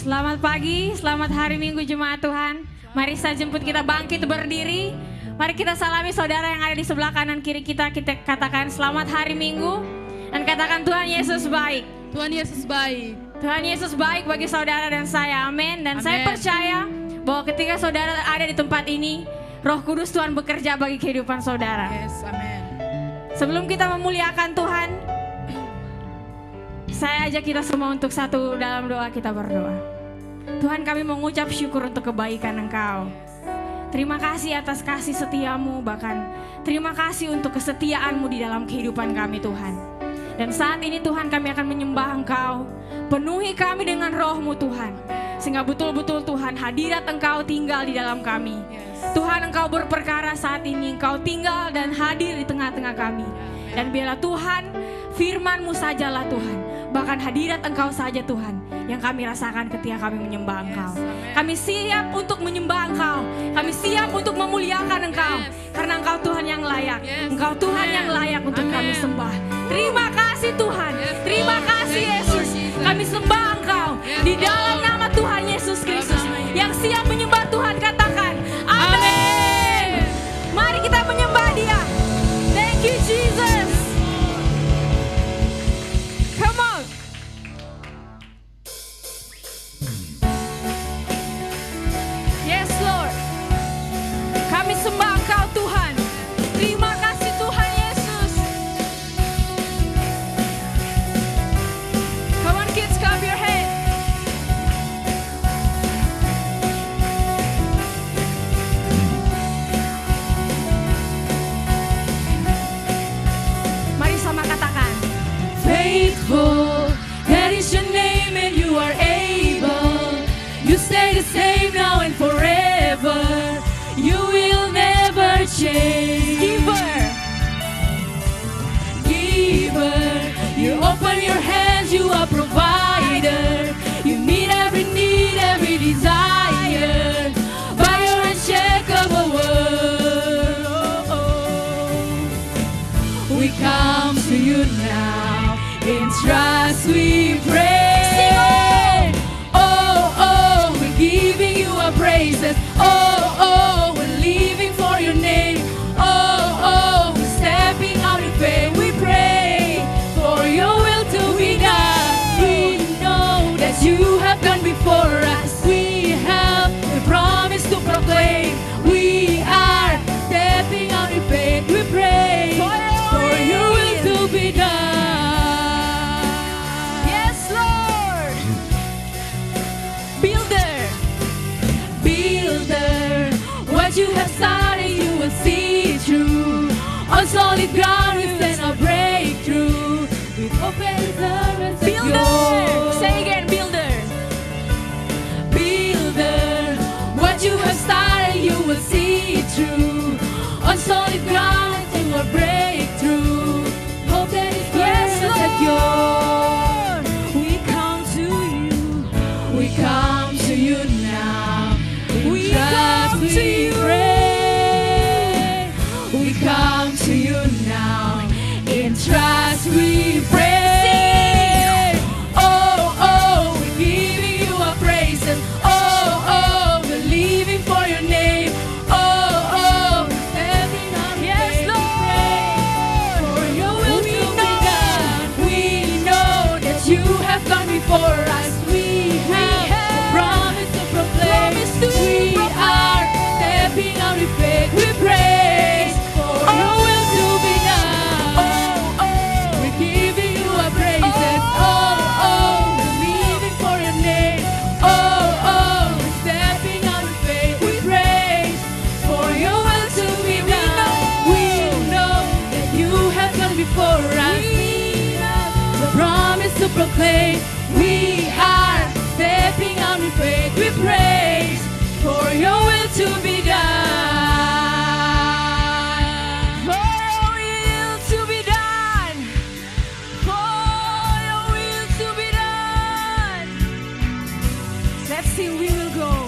Selamat pagi, selamat hari Minggu jemaat Tuhan. Mari saya jemput kita bangkit berdiri. Mari kita salami saudara yang ada di sebelah kanan kiri kita. Kita katakan selamat hari Minggu. Dan katakan Tuhan Yesus baik. Tuhan Yesus baik. Tuhan Yesus baik bagi saudara dan saya. Amin. Dan saya percaya bahwa ketika saudara ada di tempat ini, Roh Kudus Tuhan bekerja bagi kehidupan saudara. Yes, amin. Sebelum kita memuliakan Tuhan, saya ajak kita semua untuk satu dalam doa kita berdoa. Tuhan, kami mengucap syukur untuk kebaikan Engkau. Terima kasih atas kasih setiamu, bahkan terima kasih untuk kesetiaanmu di dalam kehidupan kami Tuhan. Dan saat ini Tuhan kami akan menyembah Engkau. Penuhi kami dengan roh-Mu Tuhan. Sehingga betul-betul Tuhan hadirat Engkau tinggal di dalam kami. Tuhan, Engkau berperkara saat ini. Engkau tinggal dan hadir di tengah-tengah kami. Dan biarlah Tuhan firman-Mu sajalah Tuhan. Bahkan hadirat Engkau saja Tuhan yang kami rasakan ketika kami menyembah Engkau. Kami siap untuk menyembah Engkau. Kami siap untuk memuliakan Engkau. Karena Engkau Tuhan yang layak. Engkau Tuhan yang layak untuk kami sembah. Terima kasih Tuhan. Terima kasih Yesus. Kami sembah Engkau di dalam nama Tuhan Yesus Kristus. Yang siap menyembah Tuhan katakan amin. Mari kita menyembah Dia. Thank you Jesus. Come on. Yes Lord. Kami sembah Engkau Tuhan. Terima kasih Tuhan Yesus. Come on kids, clap your hands. Mari sama katakan Faithful, that is your name and you are able. You stay the same now and forever. You will never change. Giver, you open your hands, you are provider. You meet every need, every desire. By your unshakable word, we come to you now. In trust we pray. Oh, we're giving you our praises. Oh, we're living for your name. Oh, we're stepping out in faith. We pray for your will to be done. We know that you have gone before us. We have a promise to proclaim. We are stepping out in faith. We pray for your will to be done. What you have started, you will see through. On solid ground, we stand our breakthrough. With open arms, builder. Say again, builder. Builder, what you have started, you will see through. On solid ground, you will break through. Hope that is yours. We come to you. We come to you now. We come to you. We come to you now. In trust we pray. Oh, we're giving you our praises. Oh, we're living for your name. Oh, stepping out in faith. Lord, for your will to be done. We know that you have gone before us. We have a promise to proclaim. We are stepping out in faith. We pray for your will to be done. We're giving you our praises. We're living for your name. We're stepping out in faith. We pray for your will to be done. We know that you have gone before us. We have the promise to proclaim. We are stepping out in faith. We pray for your will to be done. We will go.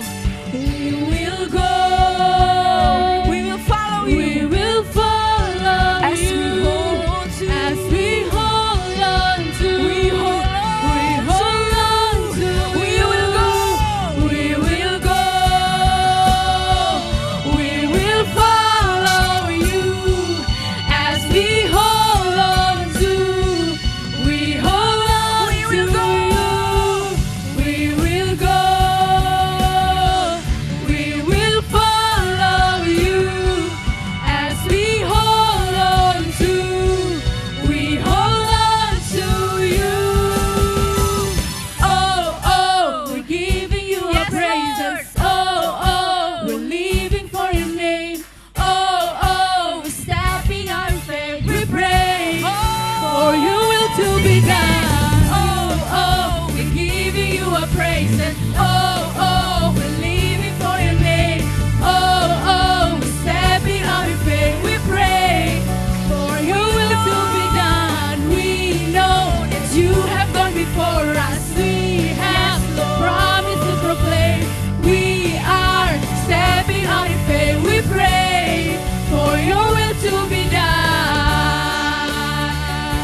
praises. Oh, we're living for your name. Oh, we're stepping out in faith. We pray for your will to be done. Oh, we're giving you a praises. Oh, we're living for your name. Oh, we're stepping out in faith. We pray for your will to be done. We know that you have gone before us. We have the promise to proclaim. We are stepping out in faith. We pray for your will to be done.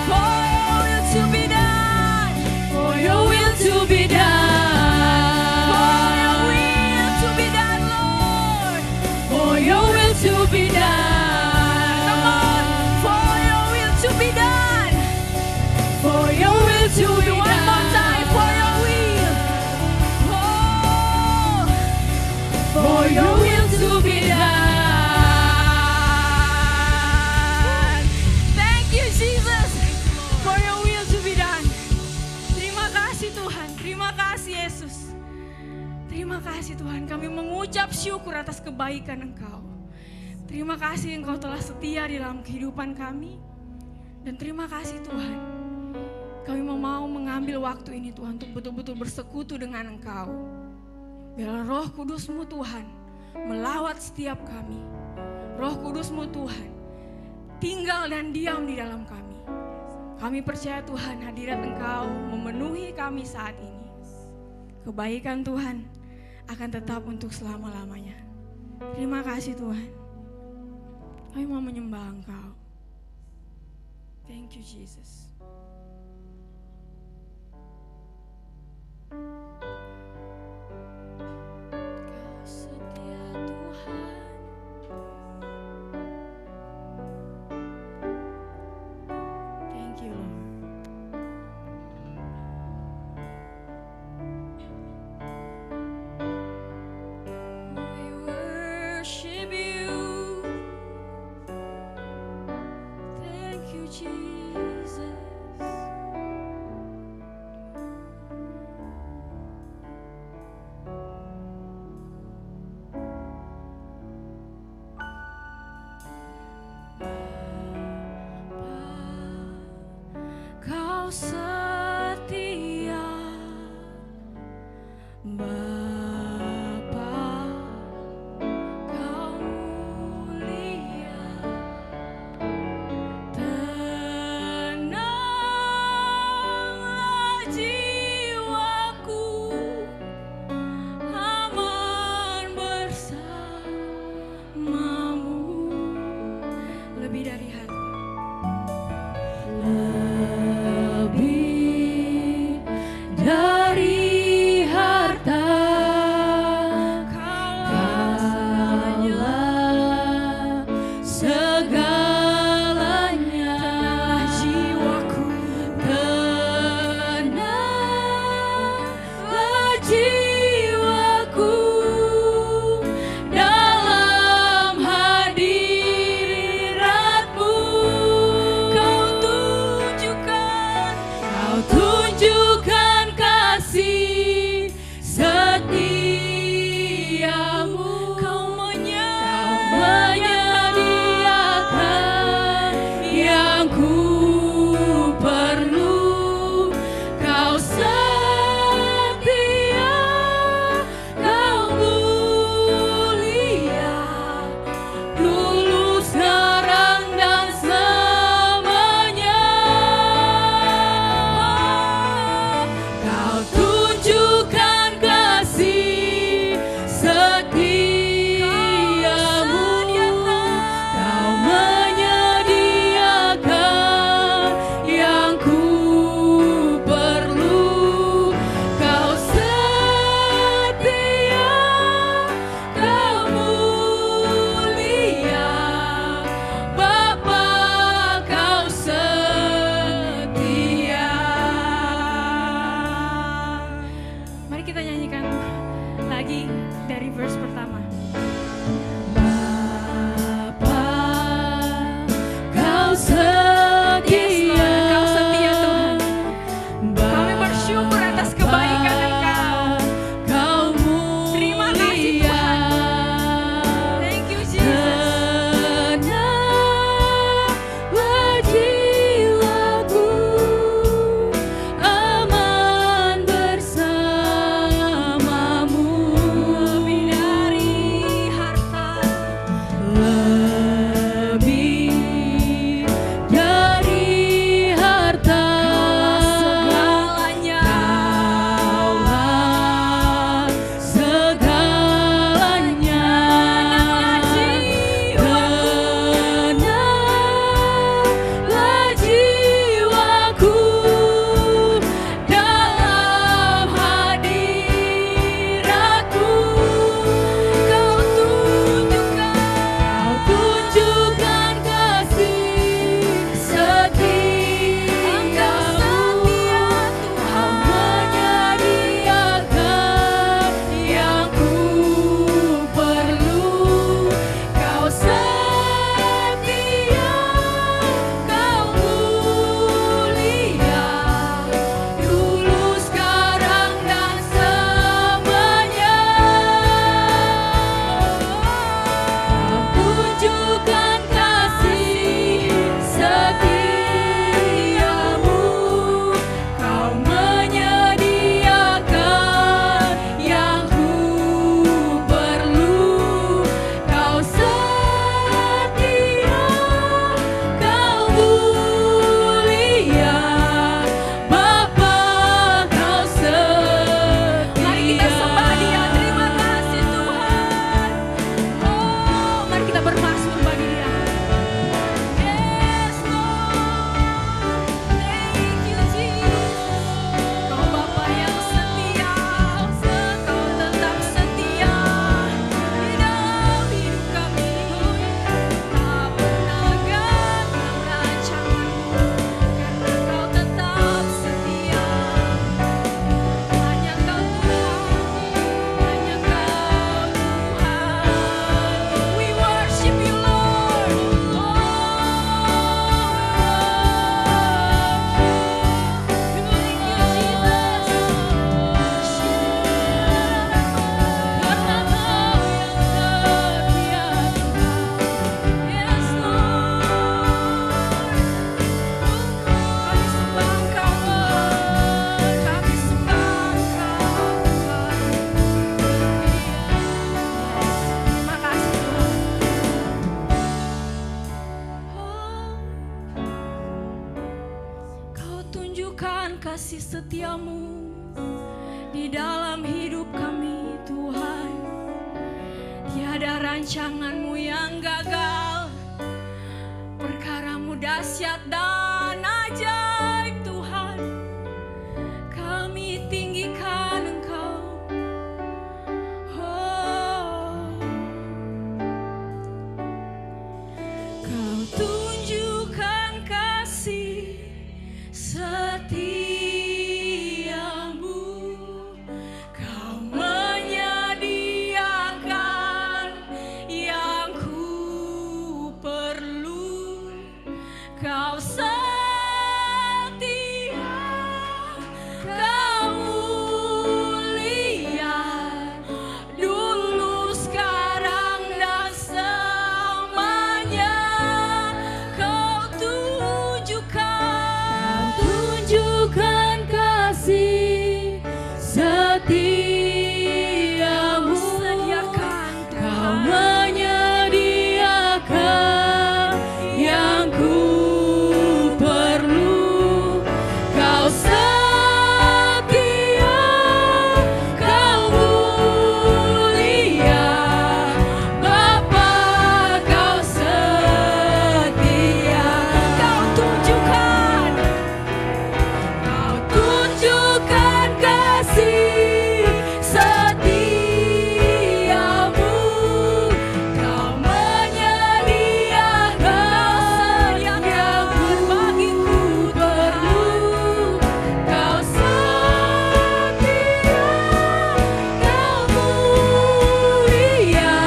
For your will to be done. For your will to be done. For your will to be done, Lord. For your will to be done. Come on. For your will to be done. For your will to be done. One more time. For your will. Oh, for your will to be done. Thank you, Jesus. For your will to be done. Terima kasih Tuhan, terima kasih Yesus. Terima kasih Tuhan, kami mengucap syukur atas kebaikan Engkau. Terima kasih Engkau telah setia di dalam kehidupan kami. Dan terima kasih Tuhan, kami mau mengambil waktu ini Tuhan untuk betul-betul bersekutu dengan Engkau. Biarlah Roh Kudus-Mu Tuhan melawat setiap kami. Roh Kudus-Mu Tuhan tinggal dan diam di dalam kami. Kami percaya Tuhan, hadirat Engkau memenuhi kami saat ini. Kebaikan Tuhan akan tetap untuk selama-lamanya. Terima kasih Tuhan. Kami mau menyembah Engkau. Thank you Jesus. Kau setia Tuhan. Thank you Lord. We worship you. Thank you, Jesus. Kau setia, Bapa, Kau mulia. Tenanglah jiwaku, aman bersamamu. Lebih dari hati. Lebih dari harta, kaulah segalanya. Jiwaku Tenanglah jiwaku dalam hadirat-Mu. Kau tunjukkan kasih setiamu. Kau menyediakan yang ku perlu. Kau setia, Kau mulia, dulu, sekarang, dan selamanya. Kau tunjukkan kasih setiamu. Kau menyediakan yang ku perlu. Kau setia, Kau mulia, Bapa, Kau setia. Mari kita nyanyikan lagi dari verse pertama. Bapa, Kau setia. Kau setia Tuhan. Kami bersyukur atas kebaikan Engkau. Kau mulia. Terima setiamu di dalam hidup kami Tuhan. Tiada rancanganmu yang gagal, perkaramu dahsyat dan ajaib Tuhan. Kami tinggikan Engkau. Kau tunjukkan kasih setiamu, Kau menyediakan yang ku perlu. Kau setia, Kau mulia, dulu, sekarang, dan selamanya. Kau tunjukkan kasih setiamu, Kau menyediakan yang ku perlu. Kau setia, Kau mulia, Bapa, Kau setia. Kau tunjukkan kasih setiamu, Kau menyediakan yang bagiku perlu. Kau setia, Kau mulia,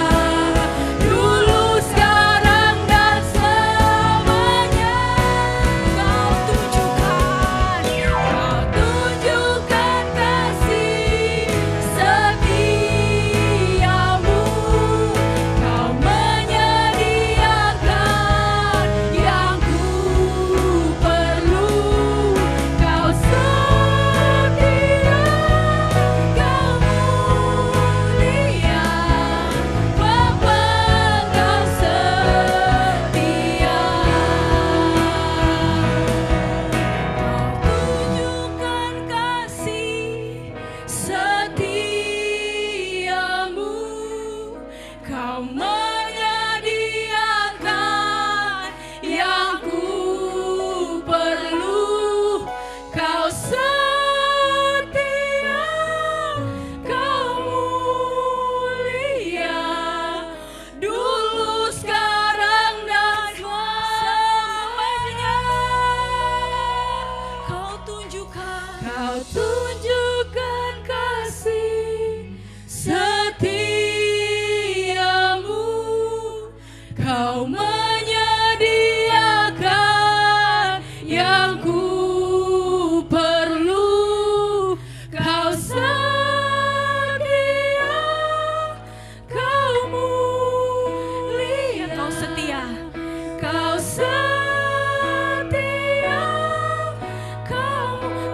dulu, sekarang, dan selamanya. Kau tunjukkan kasih setiamu, Kau menyediakan yang ku perlu. Kau setia, Kau mulia, Bapa, Kau setia. Kau tunjukkan kasih setiamu, Kau menyediakan yang ku perlu. Kau setia, Kau mulia, dulu, sekarang, dan selamanya. Kau tunjukkan kasih setiamu, Kau menyediakan yang ku perlu. Kau setia, Kau mulia, Kau setia, Kau setia,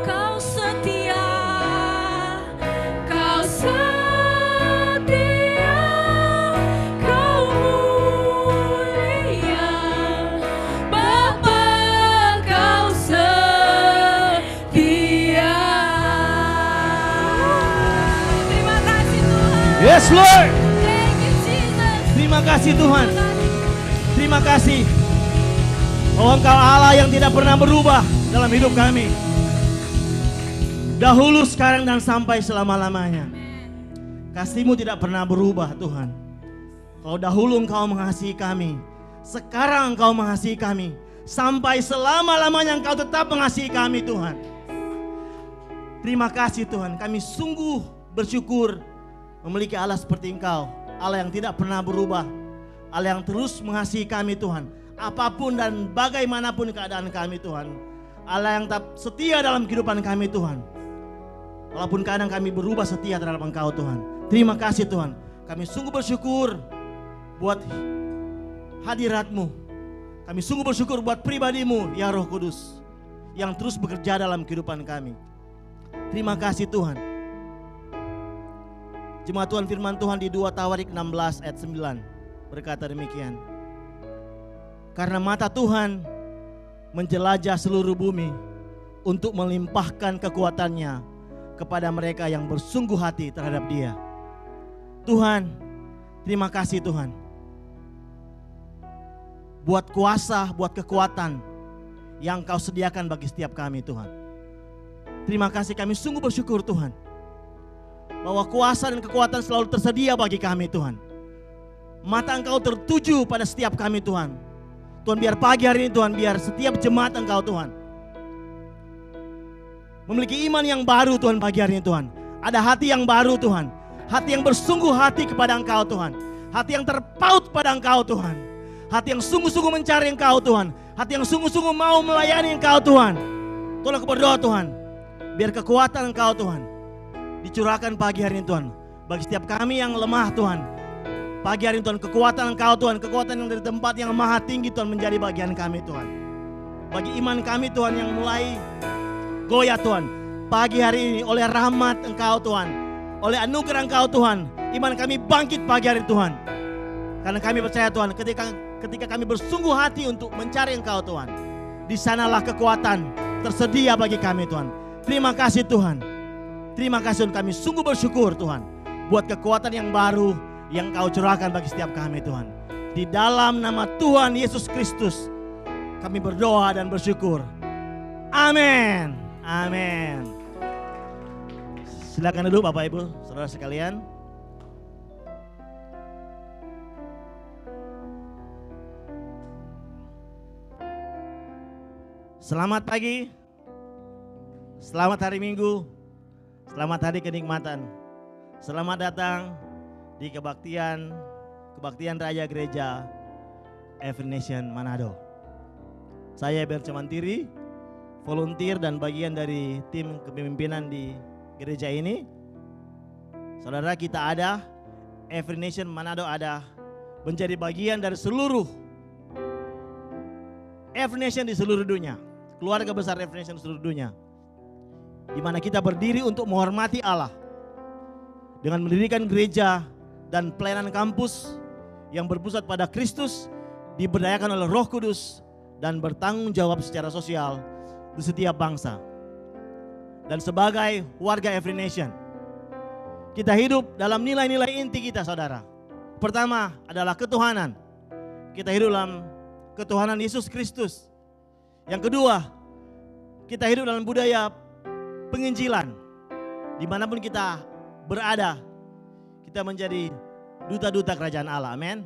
Kau setia, Kau setia, Kau mulia, Bapa, Kau setia. Terima kasih Tuhan. Yes Lord. Thank you Jesus. Terima kasih Tuhan. Terima kasih. Oh, Engkau Allah yang tidak pernah berubah dalam hidup kami. Dahulu, sekarang, dan sampai selama-lamanya. Kasih-Mu tidak pernah berubah Tuhan. Kalau dahulu Engkau mengasihi kami, sekarang Engkau mengasihi kami, sampai selama-lamanya Engkau tetap mengasihi kami Tuhan. Terima kasih Tuhan, kami sungguh bersyukur memiliki Allah seperti Engkau. Allah yang tidak pernah berubah, Allah yang terus mengasihi kami Tuhan, apapun dan bagaimanapun keadaan kami Tuhan. Allah yang tetap setia dalam kehidupan kami Tuhan. Walaupun kadang kami berubah, setia terhadap Engkau Tuhan. Terima kasih Tuhan, kami sungguh bersyukur buat hadirat-Mu. Kami sungguh bersyukur buat pribadi-Mu ya Roh Kudus, yang terus bekerja dalam kehidupan kami. Terima kasih Tuhan. Jemaat Tuhan, firman Tuhan di 2 Tawarik 16 ayat 9 berkata demikian. Karena mata Tuhan menjelajah seluruh bumi untuk melimpahkan kekuatannya kepada mereka yang bersungguh hati terhadap Dia. Tuhan, terima kasih Tuhan. Buat kuasa, buat kekuatan yang Kau sediakan bagi setiap kami Tuhan. Terima kasih, kami sungguh bersyukur Tuhan, bahwa kuasa dan kekuatan selalu tersedia bagi kami Tuhan. Mata Engkau tertuju pada setiap kami Tuhan. Tuhan, biar pagi hari ini Tuhan, biar setiap jemaat Engkau Tuhan memiliki iman yang baru Tuhan pagi hari ini Tuhan. Ada hati yang baru Tuhan. Hati yang bersungguh hati kepada Engkau Tuhan. Hati yang terpaut pada Engkau Tuhan. Hati yang sungguh-sungguh mencari Engkau Tuhan. Hati yang sungguh-sungguh mau melayani Engkau Tuhan. Tolong aku berdoa Tuhan, biar kekuatan Engkau Tuhan dicurahkan pagi hari ini Tuhan. Bagi setiap kami yang lemah Tuhan, pagi hari ini Tuhan, kekuatan Engkau Tuhan, kekuatan yang dari tempat yang maha tinggi Tuhan menjadi bagian kami Tuhan. Bagi iman kami Tuhan yang mulai goyah Tuhan, pagi hari ini oleh rahmat Engkau Tuhan, oleh anugerah Engkau Tuhan, iman kami bangkit pagi hari Tuhan. Karena kami percaya Tuhan, ketika kami bersungguh hati untuk mencari Engkau Tuhan, di sanalah kekuatan tersedia bagi kami Tuhan. Terima kasih Tuhan. Terima kasih Tuhan, kami sungguh bersyukur Tuhan buat kekuatan yang baru yang Kau curahkan bagi setiap kami Tuhan. Di dalam nama Tuhan Yesus Kristus kami berdoa dan bersyukur. Amin. Amin. Silakan duduk Bapak Ibu, saudara sekalian. Selamat pagi. Selamat hari Minggu. Selamat hari kenikmatan. Selamat datang di kebaktian Raya Gereja Every Nation Manado. Saya Berce Mantiri, volunteer dan bagian dari tim kepemimpinan di gereja ini. Saudara, kita ada, Every Nation Manado ada, menjadi bagian dari seluruh Every Nation di seluruh dunia. Keluarga besar Every Nation di seluruh dunia, di mana kita berdiri untuk menghormati Allah dengan mendirikan gereja dan pelayanan kampus yang berpusat pada Kristus, diberdayakan oleh Roh Kudus, dan bertanggung jawab secara sosial di setiap bangsa. Dan sebagai warga Every Nation, kita hidup dalam nilai-nilai inti kita saudara. Pertama adalah ketuhanan. Kita hidup dalam ketuhanan Yesus Kristus. Yang kedua, kita hidup dalam budaya penginjilan. Dimanapun kita berada, kita menjadi duta-duta kerajaan Allah, amin.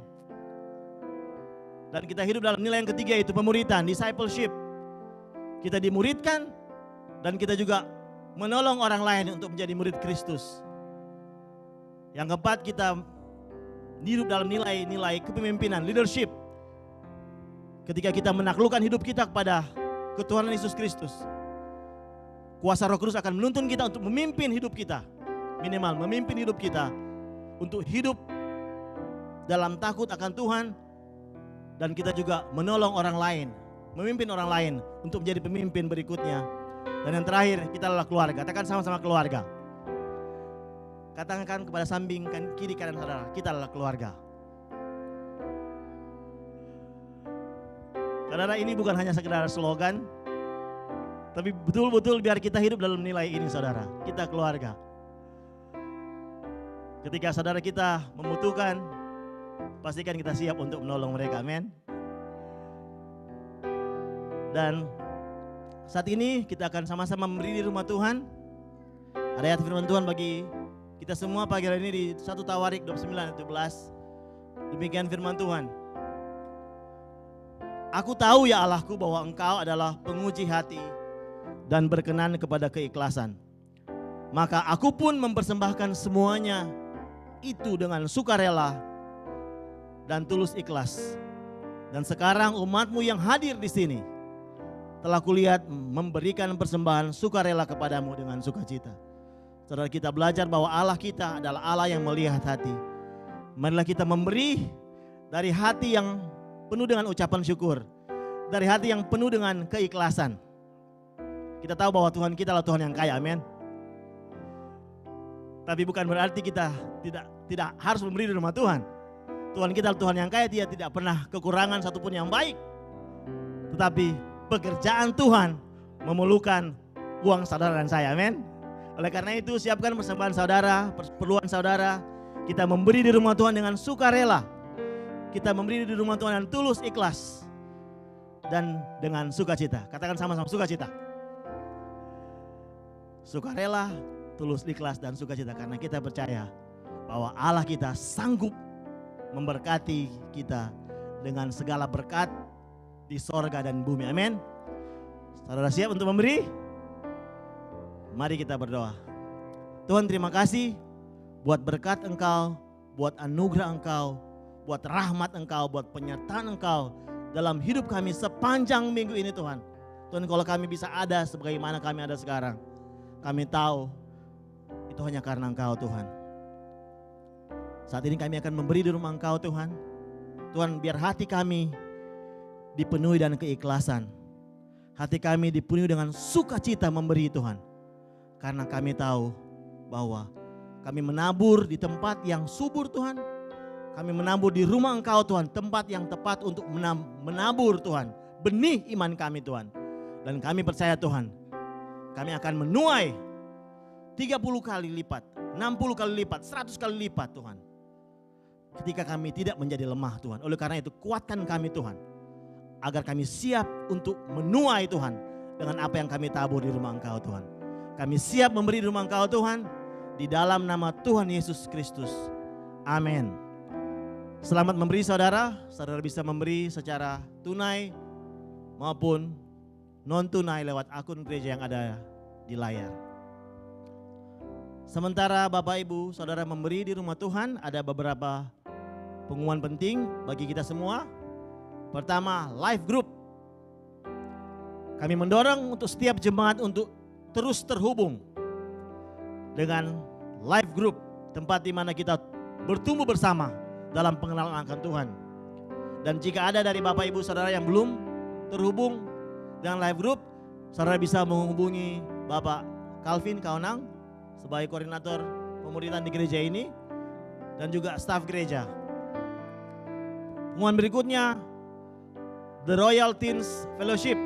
Dan kita hidup dalam nilai yang ketiga, yaitu pemuridan, discipleship. Kita dimuridkan dan kita juga menolong orang lain untuk menjadi murid Kristus. Yang keempat, kita hidup dalam nilai-nilai kepemimpinan, leadership. Ketika kita menaklukkan hidup kita kepada ketuhanan Yesus Kristus, kuasa Roh Kudus akan menuntun kita untuk memimpin hidup kita. Minimal memimpin hidup kita untuk hidup dalam takut akan Tuhan. Dan kita juga menolong orang lain, memimpin orang lain untuk menjadi pemimpin berikutnya. Dan yang terakhir, kita adalah keluarga. Katakan sama-sama keluarga. Katakan kepada samping kiri kanan saudara, kita adalah keluarga. Saudara, ini bukan hanya sekedar slogan, tapi betul-betul biar kita hidup dalam nilai ini saudara. Kita keluarga. Ketika saudara kita membutuhkan, pastikan kita siap untuk menolong mereka, amin. Dan saat ini kita akan sama-sama memberi di rumah Tuhan. Ada ayat firman Tuhan bagi kita semua pagi hari ini di 1 Tawarik 29:17. Demikian firman Tuhan. Aku tahu ya Allahku bahwa Engkau adalah penguji hati dan berkenan kepada keikhlasan. Maka aku pun mempersembahkan semuanya itu dengan sukarela dan tulus ikhlas. Dan sekarang umatmu yang hadir di sini telah kulihat memberikan persembahan sukarela kepadamu dengan sukacita. Saudara, kita belajar bahwa Allah kita adalah Allah yang melihat hati. Marilah kita memberi dari hati yang penuh dengan ucapan syukur, dari hati yang penuh dengan keikhlasan. Kita tahu bahwa Tuhan kita adalah Tuhan yang kaya, amin. Tapi bukan berarti kita tidak harus memberi di rumah Tuhan. Tuhan kita adalah Tuhan yang kaya, Dia tidak pernah kekurangan satupun yang baik. Tetapi pekerjaan Tuhan memerlukan uang saudara dan saya, amin. Oleh karena itu siapkan persembahan saudara, perluan saudara. Kita memberi di rumah Tuhan dengan sukarela. Kita memberi di rumah Tuhan dengan tulus ikhlas. Dan dengan sukacita. Katakan sama-sama, sukacita. Sukarela, tulus ikhlas dan sukacita. Karena kita percaya bahwa Allah kita sanggup memberkati kita dengan segala berkat di sorga dan bumi. Amin. Saudara siap untuk memberi? Mari kita berdoa. Tuhan, terima kasih buat berkat Engkau, buat anugerah Engkau, buat rahmat Engkau, buat penyertaan Engkau dalam hidup kami sepanjang minggu ini Tuhan. Tuhan, kalau kami bisa ada sebagaimana kami ada sekarang, kami tahu itu hanya karena Engkau Tuhan. Saat ini kami akan memberi di rumah Engkau Tuhan. Tuhan, biar hati kami dipenuhi dengan keikhlasan. Hati kami dipenuhi dengan sukacita memberi Tuhan. Karena kami tahu bahwa kami menabur di tempat yang subur Tuhan. Kami menabur di rumah Engkau Tuhan. Tempat yang tepat untuk menabur Tuhan. Benih iman kami Tuhan. Dan kami percaya Tuhan, kami akan menuai 30 kali lipat, 60 kali lipat, 100 kali lipat Tuhan. Ketika kami tidak menjadi lemah Tuhan. Oleh karena itu kuatkan kami Tuhan. Agar kami siap untuk menuai Tuhan. Dengan apa yang kami tabur di rumah Engkau Tuhan. Kami siap memberi di rumah Engkau Tuhan. Di dalam nama Tuhan Yesus Kristus. Amin. Selamat memberi saudara. Saudara bisa memberi secara tunai maupun non tunai lewat akun gereja yang ada di layar. Sementara Bapak Ibu saudara memberi di rumah Tuhan, ada beberapa pengumuman penting bagi kita semua. Pertama, life group. Kami mendorong untuk setiap jemaat untuk terus terhubung dengan life group, tempat di mana kita bertumbuh bersama dalam pengenalan akan Tuhan. Dan jika ada dari Bapak Ibu saudara yang belum terhubung dengan life group, saudara bisa menghubungi Bapak Calvin Kaunang sebagai koordinator pemuridan di gereja ini dan juga staf gereja. Pengumuman berikutnya, The Royal Teens Fellowship.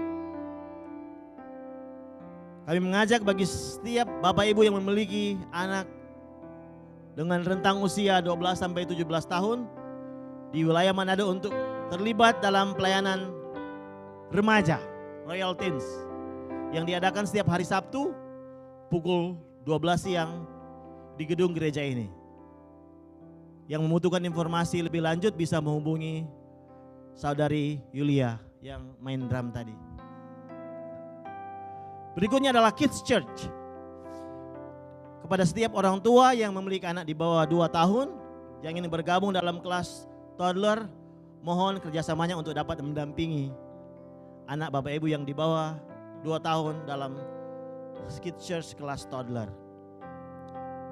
Kami mengajak bagi setiap Bapak Ibu yang memiliki anak dengan rentang usia 12 sampai 17 tahun di wilayah Manado untuk terlibat dalam pelayanan remaja Royal Teens yang diadakan setiap hari Sabtu pukul 12 siang di gedung gereja ini. Yang membutuhkan informasi lebih lanjut bisa menghubungi Saudari Yulia yang main drum tadi. Berikutnya adalah Kids Church. Kepada setiap orang tua yang memiliki anak di bawah 2 tahun yang ingin bergabung dalam kelas toddler, mohon kerjasamanya untuk dapat mendampingi anak Bapak Ibu yang di bawah 2 tahun dalam Kids Church kelas toddler.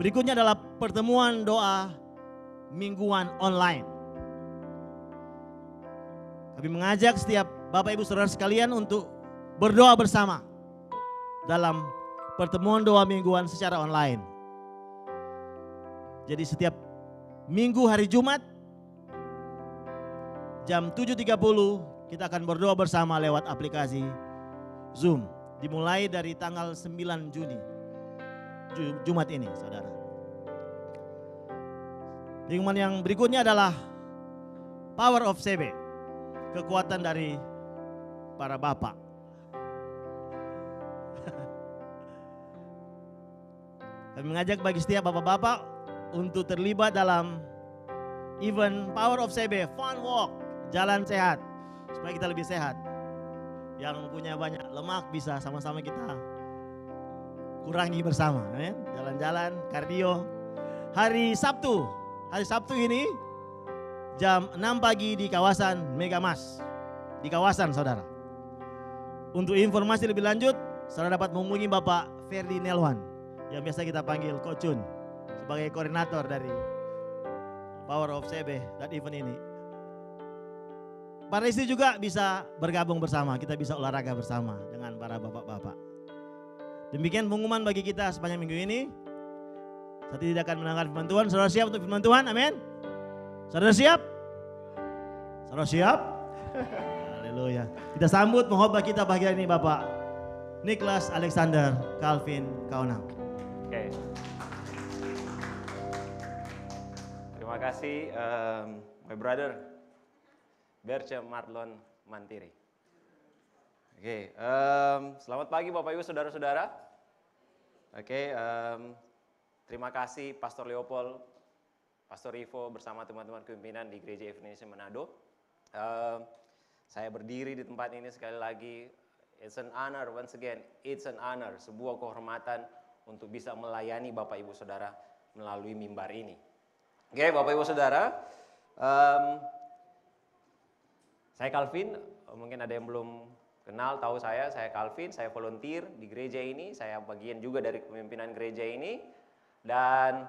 Berikutnya adalah pertemuan doa mingguan online. Kami mengajak setiap Bapak Ibu saudara sekalian untuk berdoa bersama dalam pertemuan doa mingguan secara online. Jadi setiap minggu hari Jumat jam 7.30 kita akan berdoa bersama lewat aplikasi Zoom. Dimulai dari tanggal 9 Juni, Jumat ini saudara. Pengumuman yang berikutnya adalah Power of CB. Kekuatan dari para bapak. Kami mengajak bagi setiap bapak-bapak untuk terlibat dalam event Power of CB, Fun Walk, jalan sehat, supaya kita lebih sehat. Yang punya banyak lemak bisa sama-sama kita kurangi bersama, jalan-jalan, kardio. Hari Sabtu ini jam 6 pagi di kawasan Megamas, di kawasan saudara. Untuk informasi lebih lanjut, saudara dapat menghubungi Bapak Ferdi Nelwan yang biasa kita panggil Kocun sebagai koordinator dari Power of CB dan event ini. Para istri juga bisa bergabung bersama, kita bisa olahraga bersama dengan para bapak-bapak. Demikian pengumuman bagi kita sepanjang minggu ini. Saat ini tidak akan mendengar firman Tuhan. Saudara siap untuk firman Tuhan? Amin. Saudara siap? Saudara siap? Haleluya. Kita sambut pengkhotbah kita bagian ini Bapak Niklas Alexander Calvin Kaunang. Oke. Terima kasih my brother Berce Marlon Mantiri. Oke, selamat pagi Bapak Ibu Saudara-saudara. Oke, terima kasih Pastor Leopold, Pastor Ivo bersama teman-teman pimpinan di Gereja Evangelis Manado. Saya berdiri di tempat ini sekali lagi. It's an honor, once again, it's an honor, sebuah kehormatan untuk bisa melayani Bapak Ibu Saudara melalui mimbar ini. Oke, Bapak Ibu Saudara, saya Calvin, mungkin ada yang belum kenal, tahu saya Calvin, saya volunteer di gereja ini, saya bagian juga dari kepemimpinan gereja ini, dan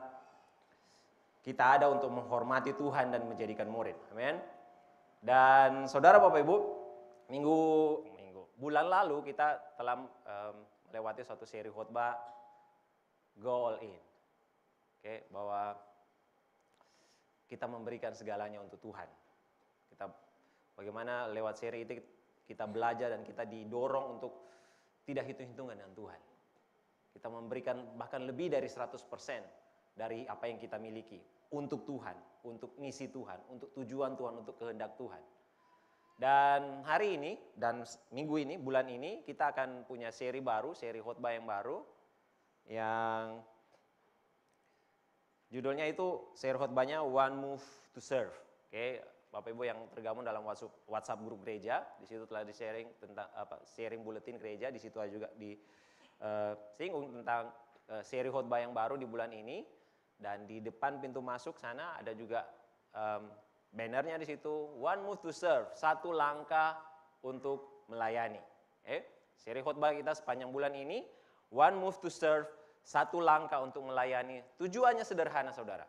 kita ada untuk menghormati Tuhan dan menjadikan murid, amin. Dan saudara Bapak Ibu, bulan lalu kita telah melewati suatu seri khotbah Go All In. Oke, bahwa kita memberikan segalanya untuk Tuhan. Kita bagaimana lewat seri itu kita belajar dan kita didorong untuk tidak hitung-hitungan dengan Tuhan. Kita memberikan bahkan lebih dari 100% dari apa yang kita miliki untuk Tuhan, untuk misi Tuhan, untuk tujuan Tuhan, untuk kehendak Tuhan. Dan hari ini dan minggu ini, bulan ini kita akan punya seri baru, seri khotbah yang baru yang judulnya itu seri khotbahnya One Move to Serve. Oke, Bapak Ibu yang tergabung dalam WhatsApp grup gereja, di situ telah di-sharing tentang sharing buletin gereja, di situ juga disinggung tentang seri khotbah yang baru di bulan ini. Dan di depan pintu masuk sana ada juga bannernya di situ, One Move to Serve, satu langkah untuk melayani. Seri khotbah kita sepanjang bulan ini, One Move to Serve, satu langkah untuk melayani. Tujuannya sederhana, saudara.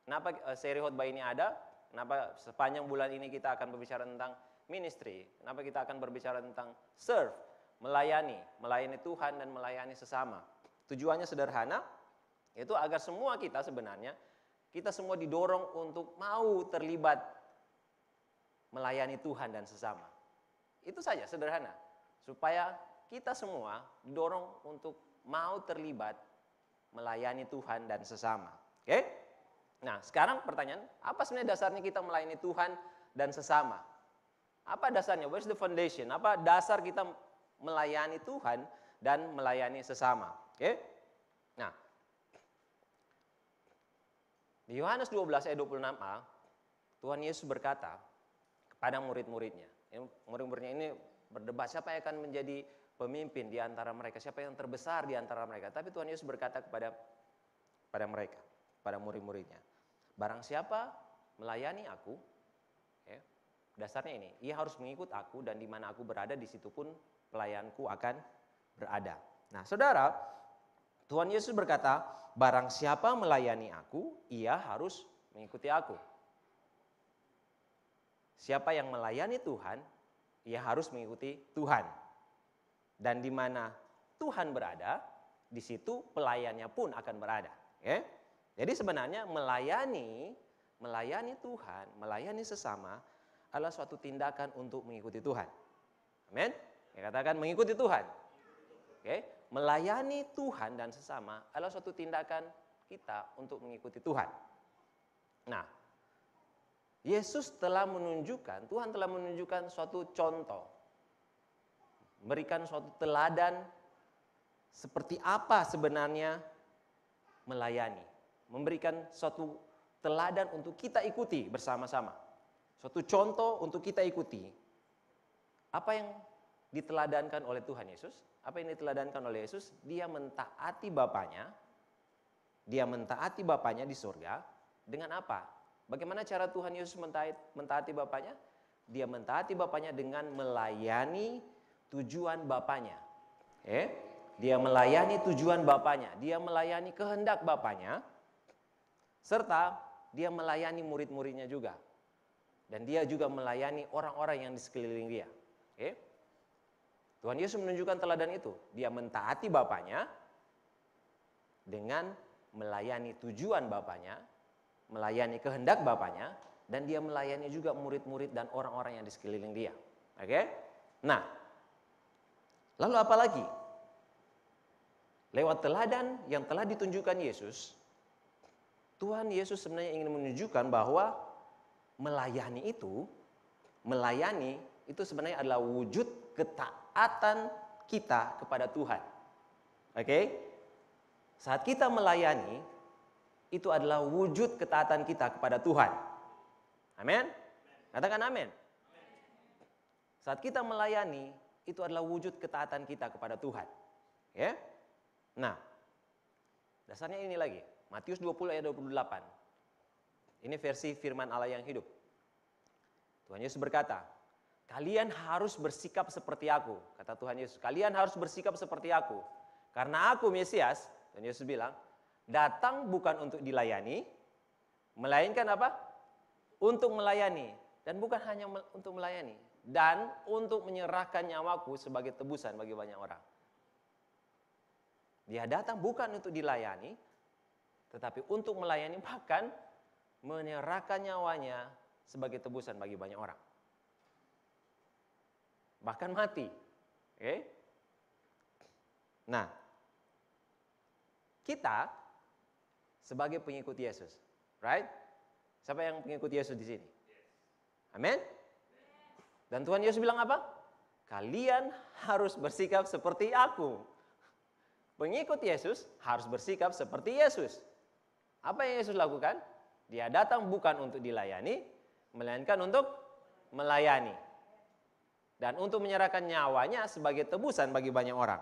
Kenapa seri khotbah ini ada? Kenapa sepanjang bulan ini kita akan berbicara tentang ministry? Kenapa kita akan berbicara tentang serve, melayani Tuhan dan melayani sesama? Tujuannya sederhana, yaitu agar semua kita sebenarnya, kita semua didorong untuk mau terlibat melayani Tuhan dan sesama. Itu saja, sederhana. Supaya kita semua didorong untuk mau terlibat melayani Tuhan dan sesama. Oke? Nah, sekarang pertanyaan, apa sebenarnya dasarnya kita melayani Tuhan dan sesama? Apa dasarnya? Where's the foundation? Apa dasar kita melayani Tuhan dan melayani sesama? Oke? Nah, di Yohanes 12 ayat 26a, Tuhan Yesus berkata kepada murid-muridnya. Murid-muridnya ini berdebat siapa yang akan menjadi pemimpin di antara mereka, siapa yang terbesar di antara mereka. Tapi Tuhan Yesus berkata kepada mereka, pada murid-muridnya, barang siapa melayani aku, dasarnya ini, ia harus mengikut aku dan di mana aku berada di situ pun pelayanku akan berada. Nah, saudara, Tuhan Yesus berkata, barang siapa melayani aku, ia harus mengikuti aku. Siapa yang melayani Tuhan, ia harus mengikuti Tuhan. Dan di mana Tuhan berada, di situ pelayannya pun akan berada. Jadi sebenarnya melayani Tuhan, melayani sesama adalah suatu tindakan untuk mengikuti Tuhan. Amin. Ya, katakan mengikuti Tuhan. Melayani Tuhan dan sesama adalah suatu tindakan kita untuk mengikuti Tuhan. Nah, Yesus telah menunjukkan, Tuhan telah menunjukkan suatu contoh, memberikan suatu teladan seperti apa sebenarnya melayani, memberikan suatu teladan untuk kita ikuti bersama-sama, suatu contoh untuk kita ikuti. Apa yang diteladankan oleh Tuhan Yesus? Apa yang diteladankan oleh Yesus? Dia mentaati Bapaknya. Dia mentaati Bapaknya di surga. Dengan apa? Bagaimana cara Tuhan Yesus mentaati Bapaknya? Dia mentaati Bapaknya dengan melayani tujuan Bapaknya. Dia melayani tujuan Bapaknya. Dia melayani kehendak Bapaknya. Serta dia melayani murid-muridnya juga. Dan dia juga melayani orang-orang yang di sekeliling dia. Tuhan Yesus menunjukkan teladan itu. Dia mentaati Bapaknya dengan melayani tujuan Bapaknya, melayani kehendak Bapaknya, dan dia melayani juga murid-murid dan orang-orang yang di sekeliling dia. Nah, lalu apa lagi? Lewat teladan yang telah ditunjukkan Yesus, Tuhan Yesus sebenarnya ingin menunjukkan bahwa melayani itu sebenarnya adalah wujud ketaatan kita kepada Tuhan. Oke? Saat kita melayani, itu adalah wujud ketaatan kita kepada Tuhan. Amin? Katakan amin. Saat kita melayani, itu adalah wujud ketaatan kita kepada Tuhan. Ya? Nah, dasarnya ini lagi. Matius 20 ayat 28. Ini versi firman Allah yang hidup. Tuhan Yesus berkata, kalian harus bersikap seperti aku. Kata Tuhan Yesus, kalian harus bersikap seperti aku. Karena aku Mesias, Tuhan Yesus bilang, datang bukan untuk dilayani, melainkan apa? Untuk melayani. Dan bukan hanya untuk melayani. Dan untuk menyerahkan nyawaku sebagai tebusan bagi banyak orang. Dia datang bukan untuk dilayani, tetapi untuk melayani, bahkan menyerahkan nyawanya sebagai tebusan bagi banyak orang. Bahkan mati. Oke? Nah, kita sebagai pengikut Yesus, right? Siapa yang pengikut Yesus di sini? Amin? Dan Tuhan Yesus bilang apa? Kalian harus bersikap seperti aku. Pengikut Yesus harus bersikap seperti Yesus. Apa yang Yesus lakukan? Dia datang bukan untuk dilayani, melainkan untuk melayani. Dan untuk menyerahkan nyawanya sebagai tebusan bagi banyak orang.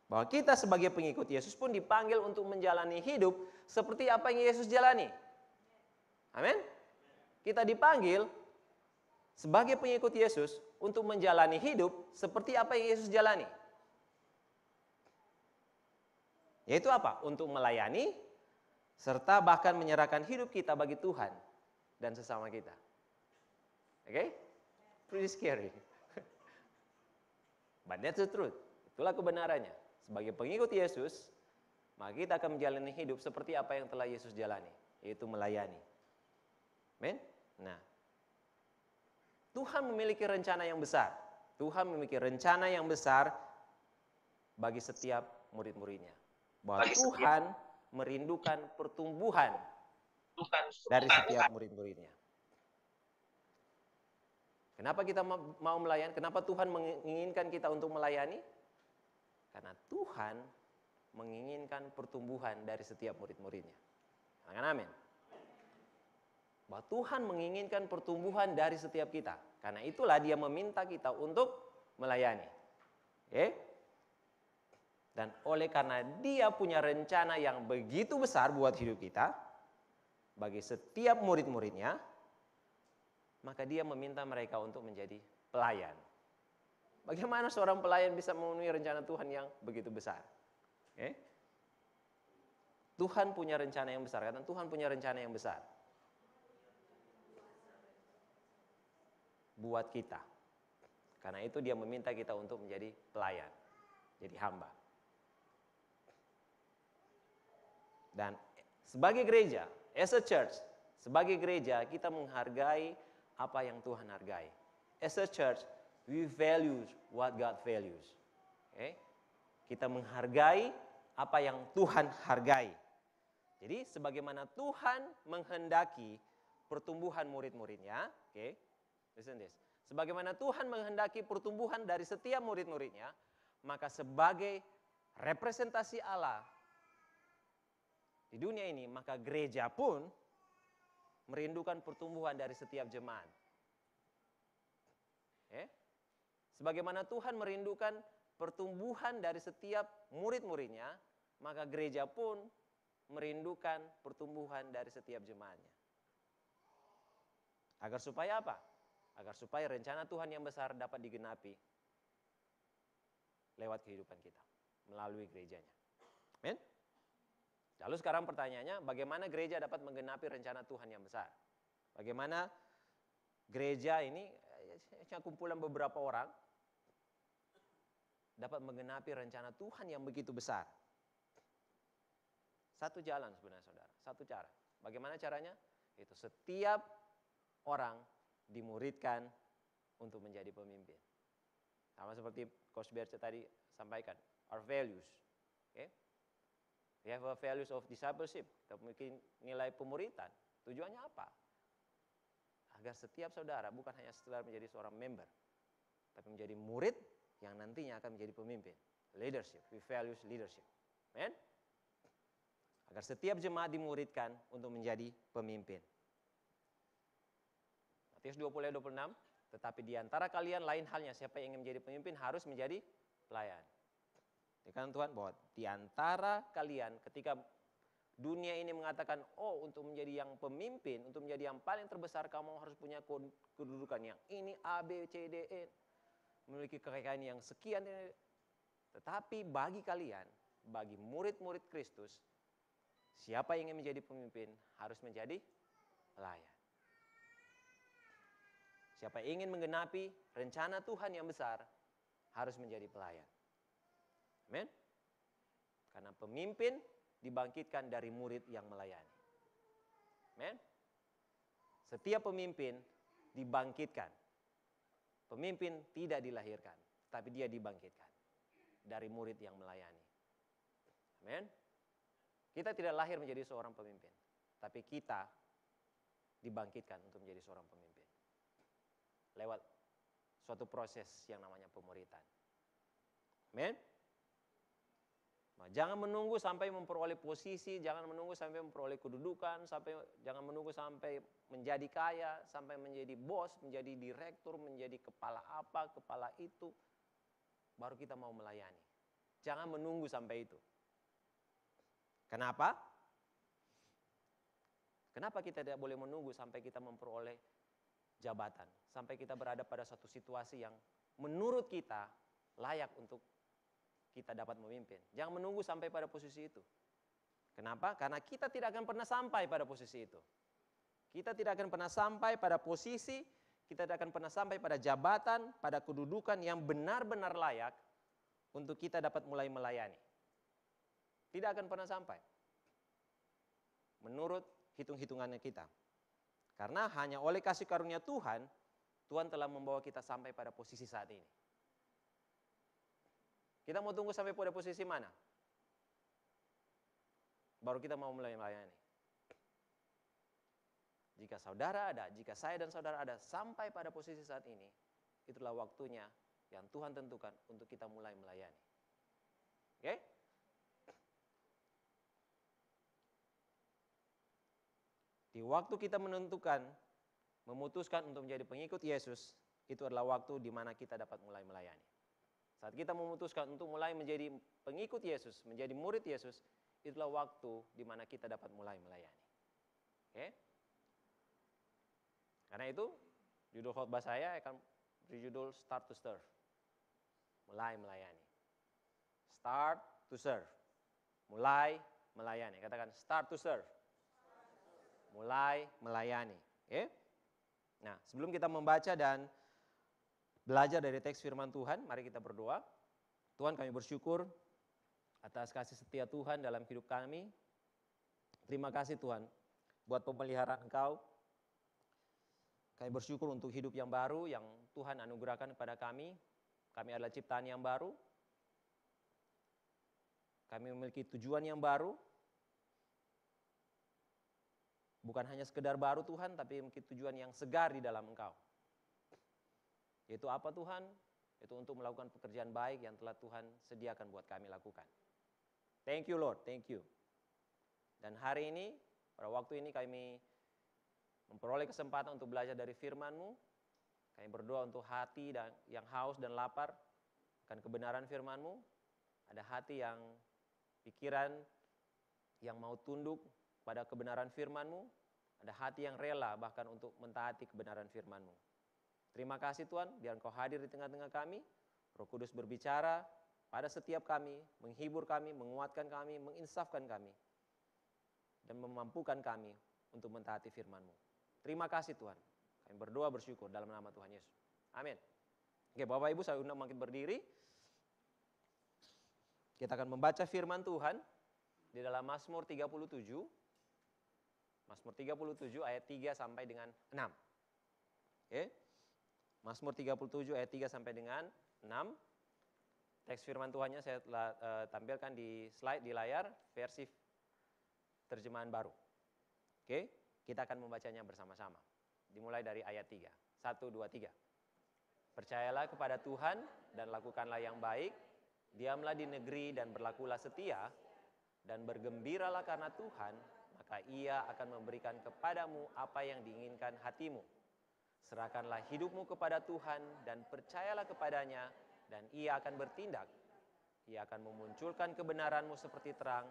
Bahwa kita sebagai pengikut Yesus pun dipanggil untuk menjalani hidup seperti apa yang Yesus jalani. Amin? Kita dipanggil sebagai pengikut Yesus untuk menjalani hidup seperti apa yang Yesus jalani. Yaitu apa? Untuk melayani, serta bahkan menyerahkan hidup kita bagi Tuhan dan sesama kita. Oke? Pretty scary. But that's the truth. Itulah kebenarannya. Sebagai pengikut Yesus, maka kita akan menjalani hidup seperti apa yang telah Yesus jalani, yaitu melayani. Amen? Nah, Tuhan memiliki rencana yang besar. Tuhan memiliki rencana yang besar bagi setiap murid-muridnya. Bahwa Tuhan merindukan pertumbuhan dari setiap murid-muridnya. Kenapa kita mau melayani? Kenapa Tuhan menginginkan kita untuk melayani? Karena Tuhan menginginkan pertumbuhan dari setiap murid-muridnya. Katakan amin. Bahwa Tuhan menginginkan pertumbuhan dari setiap kita. Karena itulah Dia meminta kita untuk melayani. Oke? Dan oleh karena Dia punya rencana yang begitu besar buat hidup kita, bagi setiap murid-muridnya, maka Dia meminta mereka untuk menjadi pelayan. Bagaimana seorang pelayan bisa memenuhi rencana Tuhan yang begitu besar? Okay? Tuhan punya rencana yang besar. Katakan Tuhan punya rencana yang besar. Buat kita. Karena itu Dia meminta kita untuk menjadi pelayan. Jadi hamba. Dan sebagai gereja, as a church, sebagai gereja kita menghargai apa yang Tuhan hargai. As a church, we value what God values. Okay? Kita menghargai apa yang Tuhan hargai. Jadi sebagaimana Tuhan menghendaki pertumbuhan murid-muridnya, okay? Listen this. Sebagaimana Tuhan menghendaki pertumbuhan dari setiap murid-muridnya, maka sebagai representasi Allah di dunia ini, maka gereja pun merindukan pertumbuhan dari setiap jemaat. Sebagaimana Tuhan merindukan pertumbuhan dari setiap murid-muridnya, maka gereja pun merindukan pertumbuhan dari setiap jemaatnya. Agar supaya apa? Agar supaya rencana Tuhan yang besar dapat digenapi lewat kehidupan kita, melalui gerejanya. Amin? Lalu sekarang pertanyaannya, bagaimana gereja dapat menggenapi rencana Tuhan yang besar? Bagaimana gereja ini, kumpulan beberapa orang, dapat menggenapi rencana Tuhan yang begitu besar? Satu jalan sebenarnya saudara, satu cara. Bagaimana caranya? Itu setiap orang dimuridkan untuk menjadi pemimpin. Sama seperti Coach Berce tadi sampaikan, our values. Okay? We have a values of discipleship. Kita memiliki nilai pemuritan. Tujuannya apa? Agar setiap saudara bukan hanya sekedar menjadi seorang member, tapi menjadi murid yang nantinya akan menjadi pemimpin. Leadership. We values leadership. Amen? Agar setiap jemaat dimuridkan untuk menjadi pemimpin. Matius 20:26, tetapi di antara kalian lain halnya, siapa yang ingin menjadi pemimpin harus menjadi pelayan. Dikatakan Tuhan bahwa di antara kalian ketika dunia ini mengatakan, oh untuk menjadi yang pemimpin, untuk menjadi yang paling terbesar kamu harus punya kedudukan yang ini A, B, C, D, E. Memiliki kekayaan yang sekian. Tetapi bagi kalian, bagi murid-murid Kristus, siapa yang ingin menjadi pemimpin harus menjadi pelayan. Siapa yang ingin menggenapi rencana Tuhan yang besar harus menjadi pelayan. Amin. Karena pemimpin dibangkitkan dari murid yang melayani. Amin. Setiap pemimpin dibangkitkan. Pemimpin tidak dilahirkan, tapi dia dibangkitkan dari murid yang melayani. Amin. Kita tidak lahir menjadi seorang pemimpin, tapi kita dibangkitkan untuk menjadi seorang pemimpin. Lewat suatu proses yang namanya pemuritan. Amin. Nah, jangan menunggu sampai memperoleh posisi, jangan menunggu sampai memperoleh kedudukan, jangan menunggu sampai menjadi kaya, sampai menjadi bos, menjadi direktur, menjadi kepala apa, kepala itu, baru kita mau melayani. Jangan menunggu sampai itu. Kenapa? Kenapa kita tidak boleh menunggu sampai kita memperoleh jabatan, sampai kita berada pada satu situasi yang menurut kita layak untuk kita dapat memimpin. Jangan menunggu sampai pada posisi itu. Kenapa? Karena kita tidak akan pernah sampai pada posisi itu. Kita tidak akan pernah sampai pada posisi, kita tidak akan pernah sampai pada jabatan, pada kedudukan yang benar-benar layak untuk kita dapat mulai melayani. Tidak akan pernah sampai. Menurut hitung-hitungannya kita. Karena hanya oleh kasih karunia Tuhan, Tuhan telah membawa kita sampai pada posisi saat ini. Kita mau tunggu sampai pada posisi mana? Baru kita mau mulai melayani. Jika saudara ada, jika saya dan saudara ada sampai pada posisi saat ini, itulah waktunya yang Tuhan tentukan untuk kita mulai melayani. Oke? Di waktu kita memutuskan untuk menjadi pengikut Yesus, itu adalah waktu di mana kita dapat mulai melayani. Saat kita memutuskan untuk mulai menjadi pengikut Yesus, menjadi murid Yesus, itulah waktu di mana kita dapat mulai melayani. Oke? Karena itu, judul khotbah saya akan berjudul Start to Serve. Mulai melayani. Start to serve. Mulai melayani. Katakan start to serve. Mulai melayani. Oke? Nah, sebelum kita membaca dan belajar dari teks firman Tuhan, mari kita berdoa. Tuhan, kami bersyukur atas kasih setia Tuhan dalam hidup kami. Terima kasih Tuhan buat pemeliharaan Engkau. Kami bersyukur untuk hidup yang baru yang Tuhan anugerahkan kepada kami. Kami adalah ciptaan yang baru. Kami memiliki tujuan yang baru. Bukan hanya sekedar baru Tuhan, tapi memiliki tujuan yang segar di dalam Engkau. Yaitu apa Tuhan? Itu untuk melakukan pekerjaan baik yang telah Tuhan sediakan buat kami lakukan. Thank you Lord, thank you. Dan hari ini, pada waktu ini kami memperoleh kesempatan untuk belajar dari firman-Mu. Kami berdoa untuk hati yang haus dan lapar akan kebenaran firman-Mu. Ada hati yang pikiran yang mau tunduk pada kebenaran firman-Mu, ada hati yang rela bahkan untuk mentaati kebenaran firman-Mu. Terima kasih Tuhan, biar Engkau hadir di tengah-tengah kami, Roh Kudus berbicara pada setiap kami, menghibur kami, menguatkan kami, menginsafkan kami, dan memampukan kami untuk mentaati firman-Mu. Terima kasih Tuhan, kami berdoa bersyukur dalam nama Tuhan Yesus. Amin. Oke, Bapak Ibu saya undang bangkit berdiri. Kita akan membaca firman Tuhan di dalam Mazmur 37. Mazmur 37 ayat 3 sampai dengan 6. Oke. Mazmur 37 ayat 3 sampai dengan 6. teks firman Tuhannya saya telah tampilkan di slide di layar versi terjemahan baru. Oke, kita akan membacanya bersama-sama. Dimulai dari ayat 3. 1, 2, 3. Percayalah kepada Tuhan dan lakukanlah yang baik. Diamlah di negeri dan berlakulah setia. Dan bergembiralah karena Tuhan, maka Ia akan memberikan kepadamu apa yang diinginkan hatimu. Serahkanlah hidupmu kepada Tuhan dan percayalah kepadanya, dan Ia akan bertindak. Ia akan memunculkan kebenaranmu seperti terang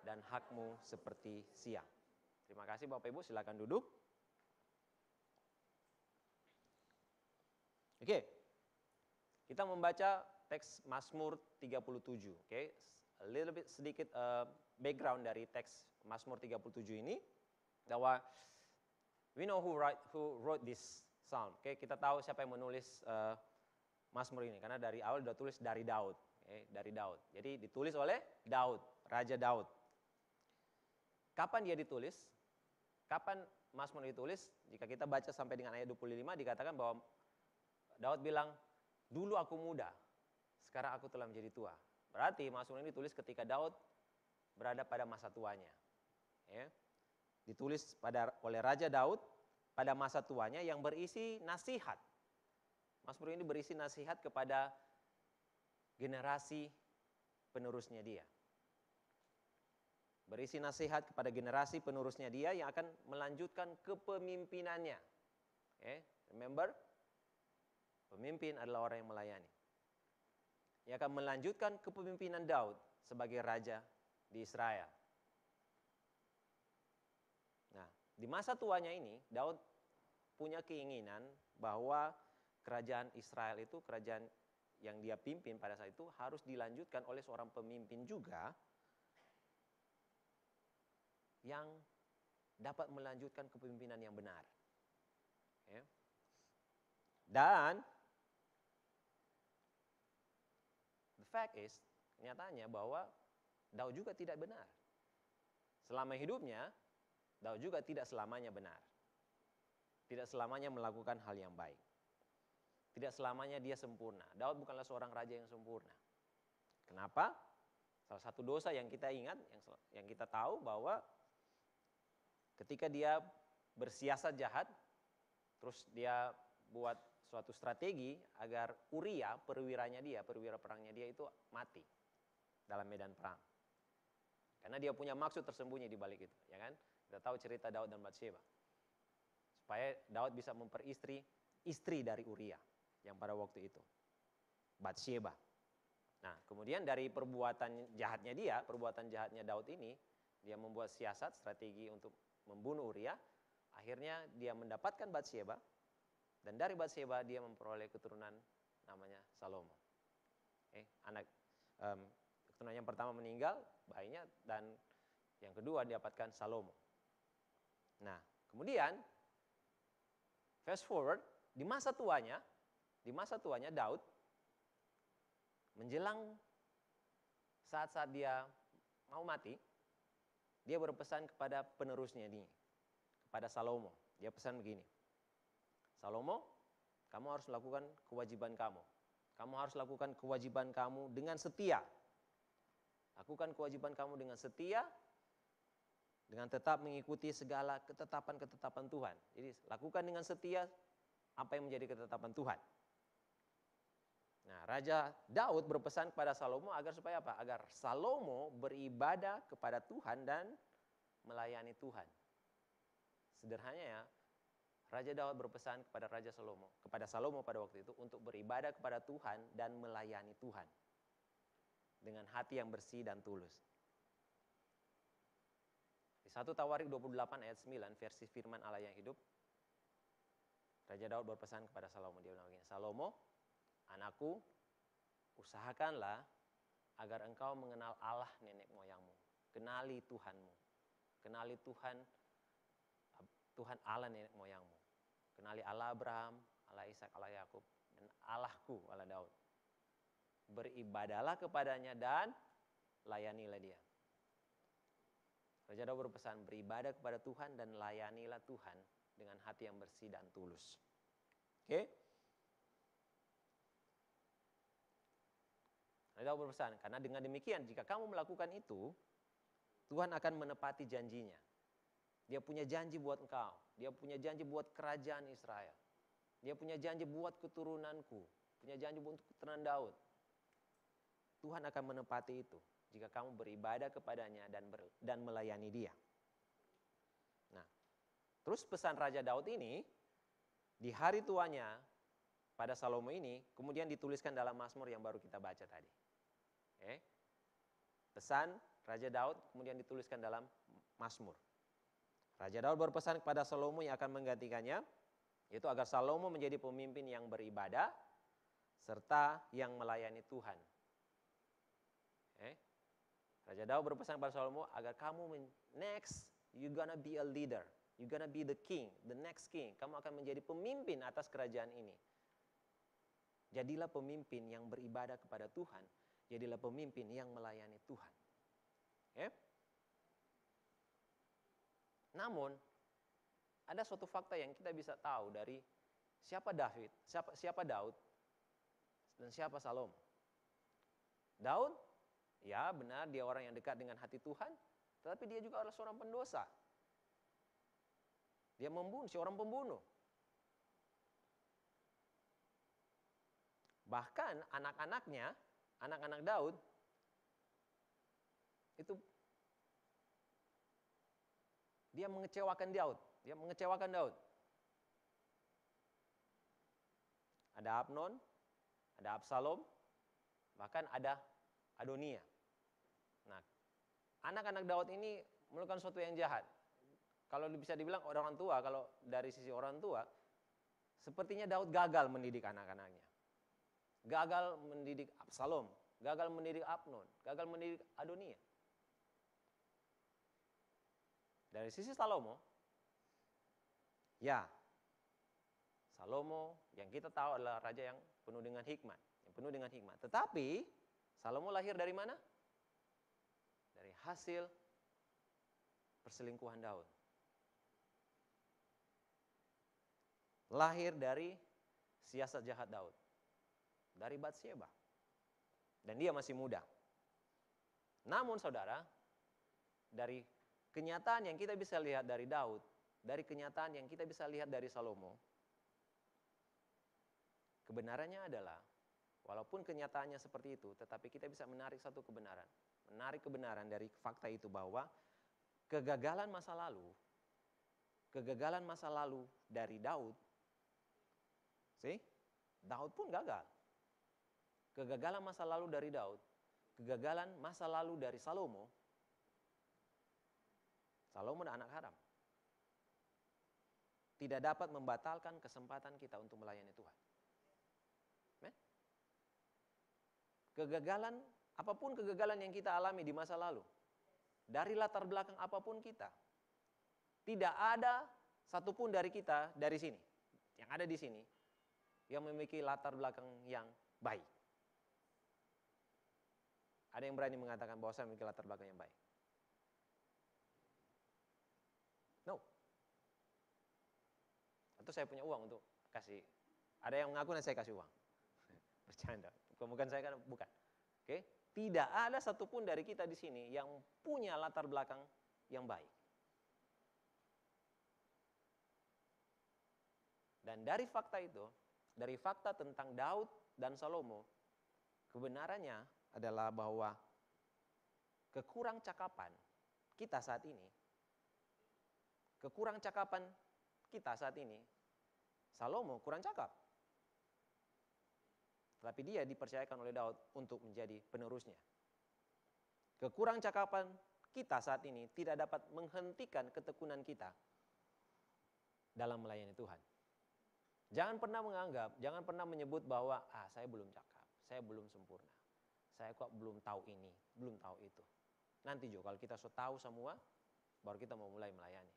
dan hakmu seperti siang. Terima kasih Bapak Ibu, silakan duduk. Oke, kita membaca teks Mazmur 37. Oke, sedikit background dari teks Mazmur 37 ini, bahwa we know who wrote this psalm. Oke, kita tahu siapa yang menulis Mazmur ini, karena dari awal sudah tulis dari Daud. Oke, dari Daud. Jadi ditulis oleh Daud, Raja Daud. Kapan dia ditulis? Kapan Mazmur ditulis? Jika kita baca sampai dengan ayat 25 dikatakan bahwa Daud bilang, dulu aku muda, sekarang aku telah menjadi tua. Berarti Mazmur ini ditulis ketika Daud berada pada masa tuanya. Ya. Ditulis oleh Raja Daud pada masa tuanya yang berisi nasihat. Mazmur ini berisi nasihat kepada generasi penerusnya dia. Berisi nasihat kepada generasi penerusnya dia yang akan melanjutkan kepemimpinannya. Okay. Remember, pemimpin adalah orang yang melayani. Yang akan melanjutkan kepemimpinan Daud sebagai raja di Israel. Nah, di masa tuanya ini, Daud punya keinginan bahwa kerajaan Israel itu, kerajaan yang dia pimpin pada saat itu harus dilanjutkan oleh seorang pemimpin juga yang dapat melanjutkan kepemimpinan yang benar. Ya. Dan the fact is, kenyataannya bahwa Daud juga tidak benar. Selama hidupnya, Daud juga tidak selamanya benar. Tidak selamanya melakukan hal yang baik. Tidak selamanya dia sempurna. Daud bukanlah seorang raja yang sempurna. Kenapa? Salah satu dosa yang kita ingat, yang kita tahu bahwa ketika dia bersiasat jahat, terus dia buat suatu strategi agar Uria, perwira perangnya dia itu mati dalam medan perang. Karena dia punya maksud tersembunyi di balik itu, ya kan? Kita tahu cerita Daud dan Batsheba. Supaya Daud bisa memperistri istri dari Uria yang pada waktu itu, Batsheba. Nah, kemudian dari perbuatan jahatnya Daud ini, dia membuat siasat, strategi untuk membunuh Uria. Akhirnya dia mendapatkan Batsheba, dan dari Batsheba dia memperoleh keturunan namanya Salomo. Keturunan yang pertama meninggal, bayinya, dan yang kedua didapatkan Salomo. Nah, kemudian fast forward di masa tuanya Daud, menjelang saat-saat dia mau mati, dia berpesan kepada penerusnya ini, kepada Salomo. Dia pesan begini, Salomo, kamu harus lakukan kewajiban kamu. Kamu harus lakukan kewajiban kamu dengan setia. Lakukan kewajiban kamu dengan setia, dengan tetap mengikuti segala ketetapan-ketetapan Tuhan. Jadi lakukan dengan setia apa yang menjadi ketetapan Tuhan. Nah, Raja Daud berpesan kepada Salomo agar supaya apa? Agar Salomo beribadah kepada Tuhan dan melayani Tuhan. Sederhananya ya, Raja Daud berpesan kepada Salomo pada waktu itu untuk beribadah kepada Tuhan dan melayani Tuhan dengan hati yang bersih dan tulus. Di 1 Tawarik 28 ayat 9 versi firman Allah yang hidup, Raja Daud berpesan kepada Salomo, dia bilang begini, Salomo, anakku, usahakanlah agar engkau mengenal Allah nenek moyangmu. Kenali Tuhanmu. Kenali Tuhan Allah nenek moyangmu. Kenali Allah Abraham, Allah Ishak, Allah Yakub, dan Allahku, Allah Daud. Beribadalah kepadanya dan layanilah dia. Raja Daud berpesan, beribadah kepada Tuhan dan layanilah Tuhan dengan hati yang bersih dan tulus. Oke? Nah, Raja Daud berpesan, karena dengan demikian jika kamu melakukan itu, Tuhan akan menepati janjinya. Dia punya janji buat engkau. Dia punya janji buat kerajaan Israel. Dia punya janji buat keturunanku. Punya janji untuk keturunan Daud. Tuhan akan menepati itu jika kamu beribadah kepadanya dan melayani dia. Nah, terus pesan Raja Daud ini, di hari tuanya, pada Salomo ini, kemudian dituliskan dalam Mazmur yang baru kita baca tadi. Pesan Raja Daud kemudian dituliskan dalam Mazmur. Raja Daud berpesan kepada Salomo yang akan menggantikannya, yaitu agar Salomo menjadi pemimpin yang beribadah, serta yang melayani Tuhan. Raja Daud berpesan kepada Salomo agar kamu next, you gonna be a leader, you gonna be the king, the next king. Kamu akan menjadi pemimpin atas kerajaan ini. Jadilah pemimpin yang beribadah kepada Tuhan, jadilah pemimpin yang melayani Tuhan. Namun, ada suatu fakta yang kita bisa tahu dari siapa Daud dan siapa Salomo. Daud, ya benar dia orang yang dekat dengan hati Tuhan, tetapi dia juga adalah seorang pendosa. Dia membunuh, seorang pembunuh. Bahkan anak-anaknya, anak-anak Daud, itu dia mengecewakan Daud. Ada Abnon, ada Absalom, bahkan ada Adonia. Nah, anak-anak Daud ini melakukan sesuatu yang jahat. Kalau bisa dibilang orang tua, kalau dari sisi orang tua, sepertinya Daud gagal mendidik anak-anaknya. Gagal mendidik Absalom, gagal mendidik Abnon, gagal mendidik Adonia. Dari sisi Salomo, ya, Salomo yang kita tahu adalah raja yang penuh dengan hikmat, Tetapi Salomo lahir dari mana? Dari hasil perselingkuhan Daud. Lahir dari siasat jahat Daud, dari Batsyeba. Dan dia masih muda. Namun saudara, dari kenyataan yang kita bisa lihat dari Daud, dari kenyataan yang kita bisa lihat dari Salomo, kebenarannya adalah, walaupun kenyataannya seperti itu, tetapi kita bisa menarik satu kebenaran. Menarik kebenaran dari fakta itu bahwa kegagalan masa lalu dari Daud, Daud pun gagal. Kegagalan masa lalu dari Daud, kegagalan masa lalu dari Salomo anak haram. Tidak dapat membatalkan kesempatan kita untuk melayani Tuhan. Kegagalan, apapun kegagalan yang kita alami di masa lalu, dari latar belakang apapun kita, tidak ada satupun dari kita dari sini, yang ada di sini, yang memiliki latar belakang yang baik. Ada yang berani mengatakan bahwa saya memiliki latar belakang yang baik? No. Atau saya punya uang untuk kasih. Ada yang mengaku saya kasih uang. Bercanda. Bukan saya kan, bukan. Oke? Tidak ada satupun dari kita di sini yang punya latar belakang yang baik. Dan dari fakta itu, dari fakta tentang Daud dan Salomo, kebenarannya adalah bahwa kekurang cakapan kita saat ini, Salomo kurang cakap. Tetapi dia dipercayakan oleh Daud untuk menjadi penerusnya. Kekurang cakapan kita saat ini tidak dapat menghentikan ketekunan kita dalam melayani Tuhan. Jangan pernah menganggap, jangan pernah menyebut bahwa saya belum cakap, saya belum sempurna. Saya kok belum tahu ini, belum tahu itu. Nanti juga kalau kita sudah tahu semua, baru kita mau mulai melayani.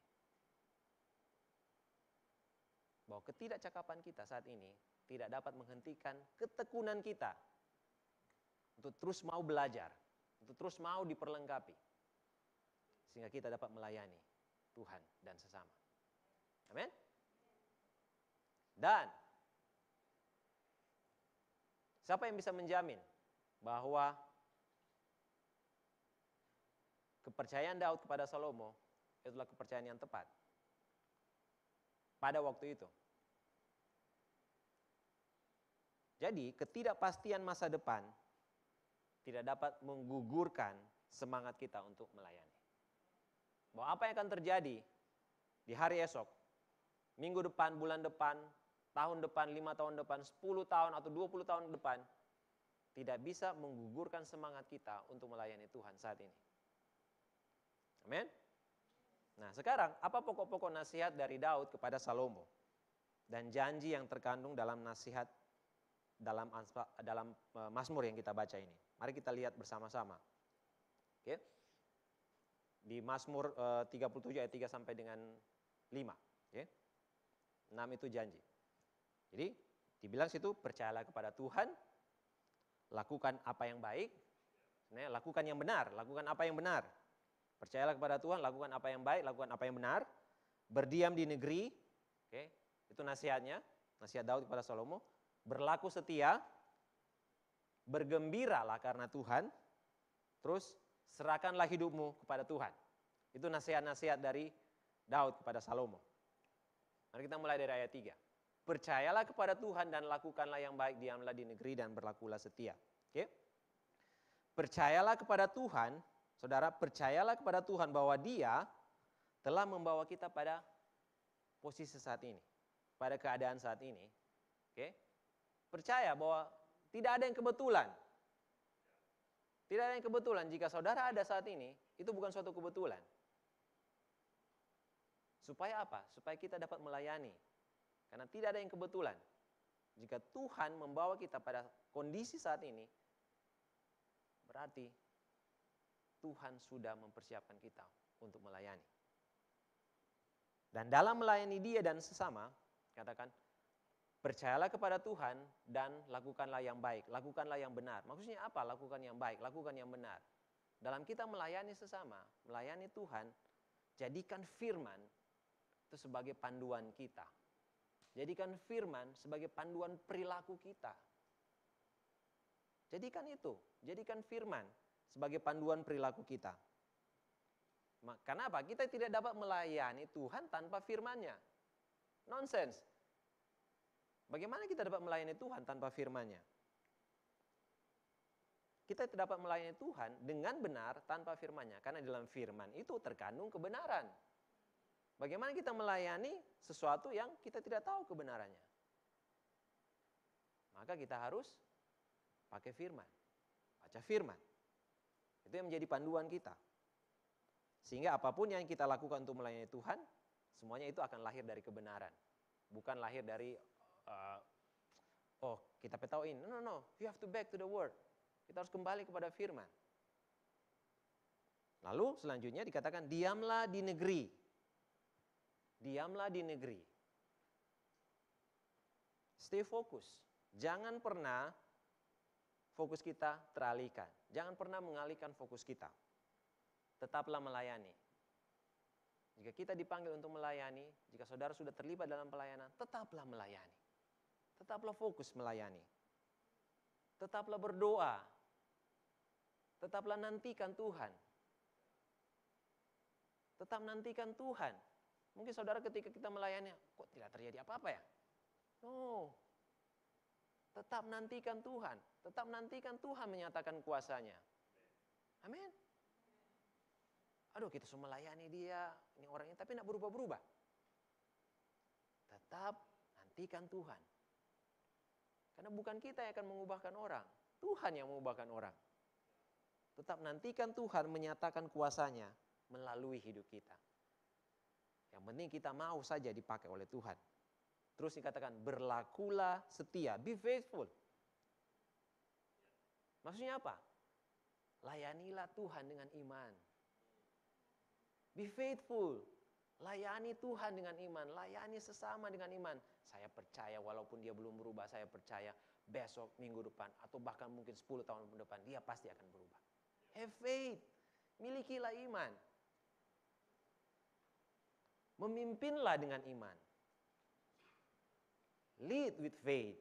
Bahwa ketidakcakapan kita saat ini tidak dapat menghentikan ketekunan kita untuk terus mau belajar, untuk terus mau diperlengkapi. Sehingga kita dapat melayani Tuhan dan sesama. Amin. Dan siapa yang bisa menjamin bahwa kepercayaan Daud kepada Salomo itulah kepercayaan yang tepat pada waktu itu. Jadi ketidakpastian masa depan tidak dapat menggugurkan semangat kita untuk melayani. Bahwa apa yang akan terjadi di hari esok, minggu depan, bulan depan, tahun depan, 5 tahun depan, 10 tahun atau 20 tahun depan, tidak bisa menggugurkan semangat kita untuk melayani Tuhan saat ini. Amin. Nah sekarang apa pokok-pokok nasihat dari Daud kepada Salomo dan janji yang terkandung dalam nasihat dalam Mazmur yang kita baca ini. Mari kita lihat bersama-sama. Oke. Di Mazmur 37 ayat 3 sampai dengan 5. Oke. 6 itu janji. Jadi dibilang situ percayalah kepada Tuhan, lakukan apa yang baik, sebenarnya lakukan yang benar, lakukan apa yang benar. Percayalah kepada Tuhan, lakukan apa yang baik, lakukan apa yang benar. Berdiam di negeri, oke, itu nasihatnya, nasihat Daud kepada Salomo. Berlaku setia, bergembiralah karena Tuhan, terus serahkanlah hidupmu kepada Tuhan. Itu nasihat-nasihat dari Daud kepada Salomo. Mari kita mulai dari ayat 3. Percayalah kepada Tuhan dan lakukanlah yang baik, diamlah di negeri dan berlakulah setia. Oke? Percayalah kepada Tuhan, saudara, percayalah kepada Tuhan bahwa Dia telah membawa kita pada posisi saat ini, pada keadaan saat ini. Oke? Percaya bahwa tidak ada yang kebetulan. Tidak ada yang kebetulan. Jika saudara ada saat ini, itu bukan suatu kebetulan. Supaya apa? Supaya kita dapat melayani. Karena tidak ada yang kebetulan. Jika Tuhan membawa kita pada kondisi saat ini, berarti Tuhan sudah mempersiapkan kita untuk melayani. Dan dalam melayani Dia dan sesama, katakan, percayalah kepada Tuhan dan lakukanlah yang baik, lakukanlah yang benar. Maksudnya apa? Lakukan yang baik, lakukan yang benar. Dalam kita melayani sesama, melayani Tuhan, jadikan firman itu sebagai panduan kita. Jadikan firman sebagai panduan perilaku kita. Jadikan itu, jadikan firman sebagai panduan perilaku kita. Karena apa? Kita tidak dapat melayani Tuhan tanpa firman-Nya. Nonsense. Bagaimana kita dapat melayani Tuhan tanpa firman-Nya? Kita tidak dapat melayani Tuhan dengan benar tanpa firman-Nya. Karena dalam firman itu terkandung kebenaran. Bagaimana kita melayani sesuatu yang kita tidak tahu kebenarannya? Maka kita harus pakai firman. Baca firman. Itu yang menjadi panduan kita. Sehingga apapun yang kita lakukan untuk melayani Tuhan, semuanya itu akan lahir dari kebenaran. Bukan lahir dari kita petauin. No. You have to back to the word. Kita harus kembali kepada firman. Lalu selanjutnya dikatakan diamlah di negeri. Diamlah di negeri. Stay fokus. Jangan pernah fokus kita teralihkan. Jangan pernah mengalihkan fokus kita. Tetaplah melayani. Jika kita dipanggil untuk melayani, jika saudara sudah terlibat dalam pelayanan, tetaplah melayani. Tetaplah fokus melayani. Tetaplah berdoa. Tetaplah nantikan Tuhan. Tetap nantikan Tuhan. Mungkin saudara ketika kita melayani, kok tidak terjadi apa-apa ya? No. Tetap nantikan Tuhan. Tetap nantikan Tuhan menyatakan kuasa-Nya. Amin. Aduh, kita semua melayani Dia, ini orangnya, tapi tidak berubah-berubah. Tetap nantikan Tuhan. Karena bukan kita yang akan mengubahkan orang, Tuhan yang mengubahkan orang. Tetap nantikan Tuhan menyatakan kuasa-Nya melalui hidup kita. Yang penting kita mau saja dipakai oleh Tuhan. Terus dikatakan berlakulah setia, be faithful. Maksudnya apa? Layanilah Tuhan dengan iman. Be faithful. Layani Tuhan dengan iman, layani sesama dengan iman. Saya percaya walaupun dia belum berubah, saya percaya besok, minggu depan, atau bahkan mungkin 10 tahun depan, dia pasti akan berubah. Have faith, milikilah iman. Memimpinlah dengan iman. Lead with faith.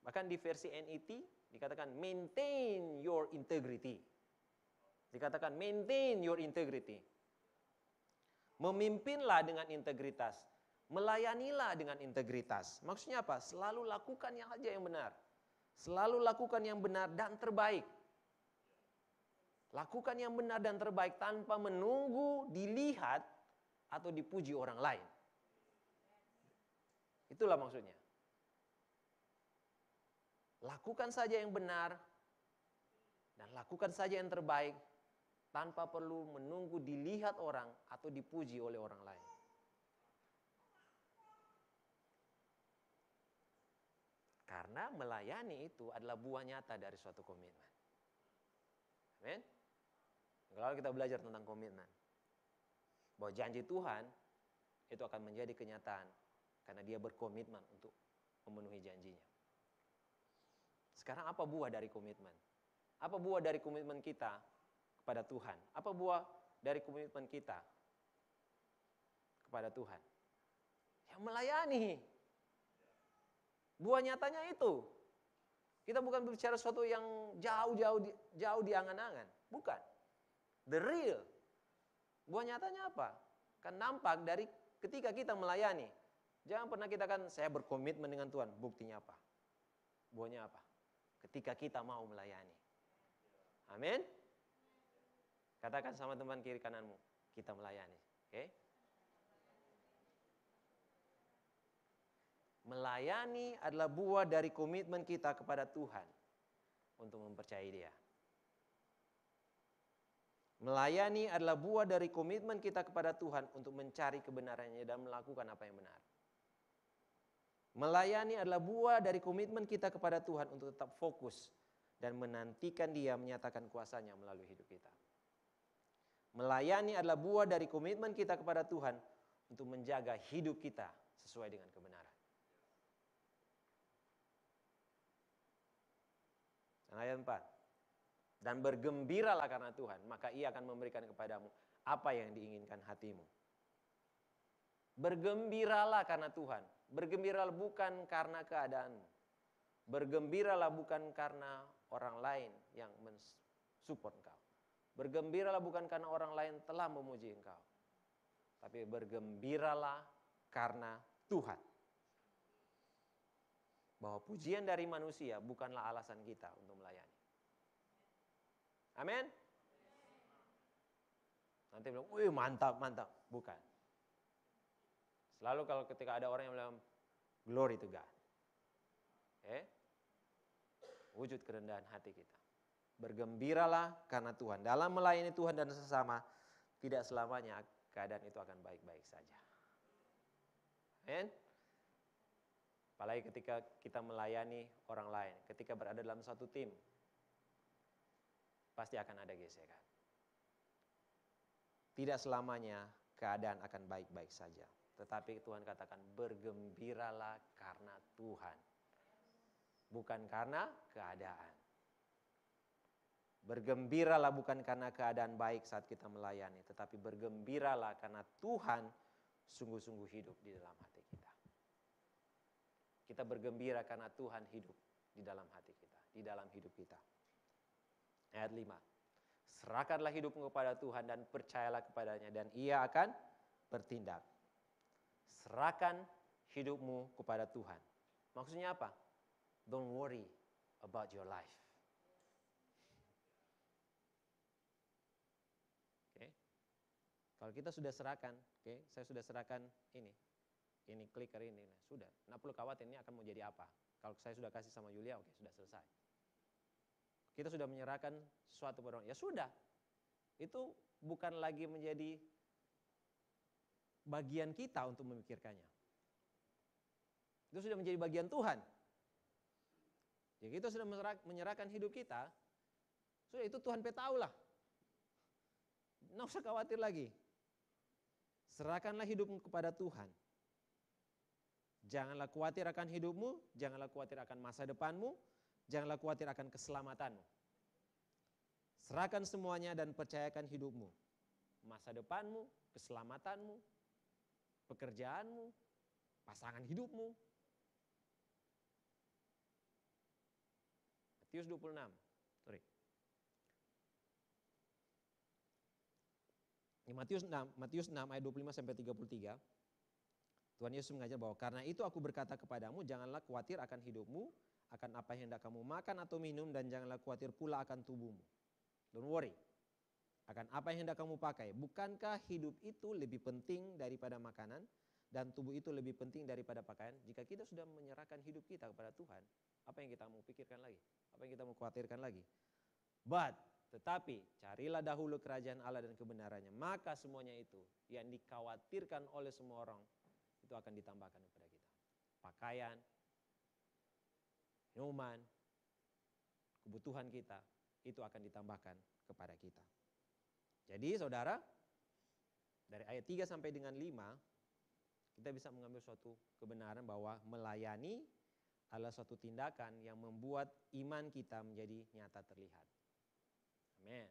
Bahkan di versi NET Dikatakan maintain your integrity. Dikatakan maintain your integrity. Memimpinlah dengan integritas. Melayanilah dengan integritas. Maksudnya apa? Selalu lakukan yang aja yang benar. Selalu lakukan yang benar dan terbaik. Lakukan yang benar dan terbaik tanpa menunggu dilihat atau dipuji orang lain. Itulah maksudnya. Lakukan saja yang benar dan lakukan saja yang terbaik tanpa perlu menunggu dilihat orang atau dipuji oleh orang lain. Karena melayani itu adalah buah nyata dari suatu komitmen. Amin. Kalau kita belajar tentang komitmen, bahwa janji Tuhan itu akan menjadi kenyataan karena dia berkomitmen untuk memenuhi janjinya. Sekarang apa buah dari komitmen? Apa buah dari komitmen kita kepada Tuhan? Apa buah dari komitmen kita kepada Tuhan? Yang melayani. Buah nyatanya itu. Kita bukan berbicara sesuatu yang jauh di angan-angan. Bukan. The real. Buah nyatanya apa? Kan nampak dari ketika kita melayani. Jangan pernah kita kan, saya berkomitmen dengan Tuhan. Buktinya apa? Buahnya apa? Ketika kita mau melayani. Amin. Katakan sama teman kiri kananmu, kita melayani. Oke? Melayani adalah buah dari komitmen kita kepada Tuhan untuk mempercayai Dia. Melayani adalah buah dari komitmen kita kepada Tuhan untuk mencari kebenarannya dan melakukan apa yang benar. Melayani adalah buah dari komitmen kita kepada Tuhan untuk tetap fokus dan menantikan Dia menyatakan kuasa-Nya melalui hidup kita. Melayani adalah buah dari komitmen kita kepada Tuhan untuk menjaga hidup kita sesuai dengan kebenaran. Ayat 4. Dan bergembiralah karena Tuhan, maka Ia akan memberikan kepadamu apa yang diinginkan hatimu. Bergembiralah karena Tuhan. Bergembiralah bukan karena keadaanmu. Bergembiralah bukan karena orang lain yang mensupport engkau. Bergembiralah bukan karena orang lain telah memuji engkau. Tapi bergembiralah karena Tuhan. Bahwa pujian dari manusia bukanlah alasan kita untuk melayani. Amin. Nanti bilang, wih mantap. Bukan. Selalu kalau ketika ada orang yang bilang, glory to God. Wujud kerendahan hati kita. Bergembiralah karena Tuhan. Dalam melayani Tuhan dan sesama, tidak selamanya keadaan itu akan baik-baik saja. Amin. Apalagi ketika kita melayani orang lain, ketika berada dalam satu tim, pasti akan ada gesekan. Tidak selamanya keadaan akan baik-baik saja. Tetapi Tuhan katakan bergembiralah karena Tuhan. Bukan karena keadaan. Bergembiralah bukan karena keadaan baik saat kita melayani. Tetapi bergembiralah karena Tuhan sungguh-sungguh hidup di dalam hati kita. Kita bergembira karena Tuhan hidup di dalam hati kita. Di dalam hidup kita. Ayat 5. Serahkanlah hidupmu kepada Tuhan dan percayalah kepadanya. Dan Ia akan bertindak. Serahkan hidupmu kepada Tuhan. Maksudnya apa? Don't worry about your life. Oke. Kalau kita sudah serahkan, saya sudah serahkan ini clicker ini, sudah. Nggak perlu khawatir ini akan mau jadi apa. Kalau saya sudah kasih sama Yulia, sudah selesai. Kita sudah menyerahkan sesuatu pada orang, ya sudah. Itu bukan lagi menjadi bagian kita untuk memikirkannya. Itu sudah menjadi bagian Tuhan. Jadi kita sudah menyerahkan hidup kita, sudah itu Tuhan tahu lah. Nggak usah khawatir lagi. Serahkanlah hidupmu kepada Tuhan. Janganlah khawatir akan hidupmu, janganlah khawatir akan masa depanmu, janganlah khawatir akan keselamatanmu. Serahkan semuanya dan percayakan hidupmu. Masa depanmu, keselamatanmu, pekerjaanmu, pasangan hidupmu. Matius 26. Sorry. Di Matius 6 ayat 25 sampai 33. Tuhan Yesus mengajar bahwa karena itu aku berkata kepadamu, janganlah khawatir akan hidupmu, akan apa yang hendak kamu makan atau minum, dan janganlah khawatir pula akan tubuhmu. Don't worry. Akan apa yang hendak kamu pakai. Bukankah hidup itu lebih penting daripada makanan, dan tubuh itu lebih penting daripada pakaian? Jika kita sudah menyerahkan hidup kita kepada Tuhan, apa yang kita mau pikirkan lagi? Apa yang kita mau khawatirkan lagi? Tetapi carilah dahulu kerajaan Allah dan kebenarannya, maka semuanya itu yang dikhawatirkan oleh semua orang itu akan ditambahkan kepada kita. Pakaian, minuman, kebutuhan kita itu akan ditambahkan kepada kita. Jadi saudara, dari ayat 3 sampai dengan 5, kita bisa mengambil suatu kebenaran bahwa melayani adalah suatu tindakan yang membuat iman kita menjadi nyata terlihat. Amin.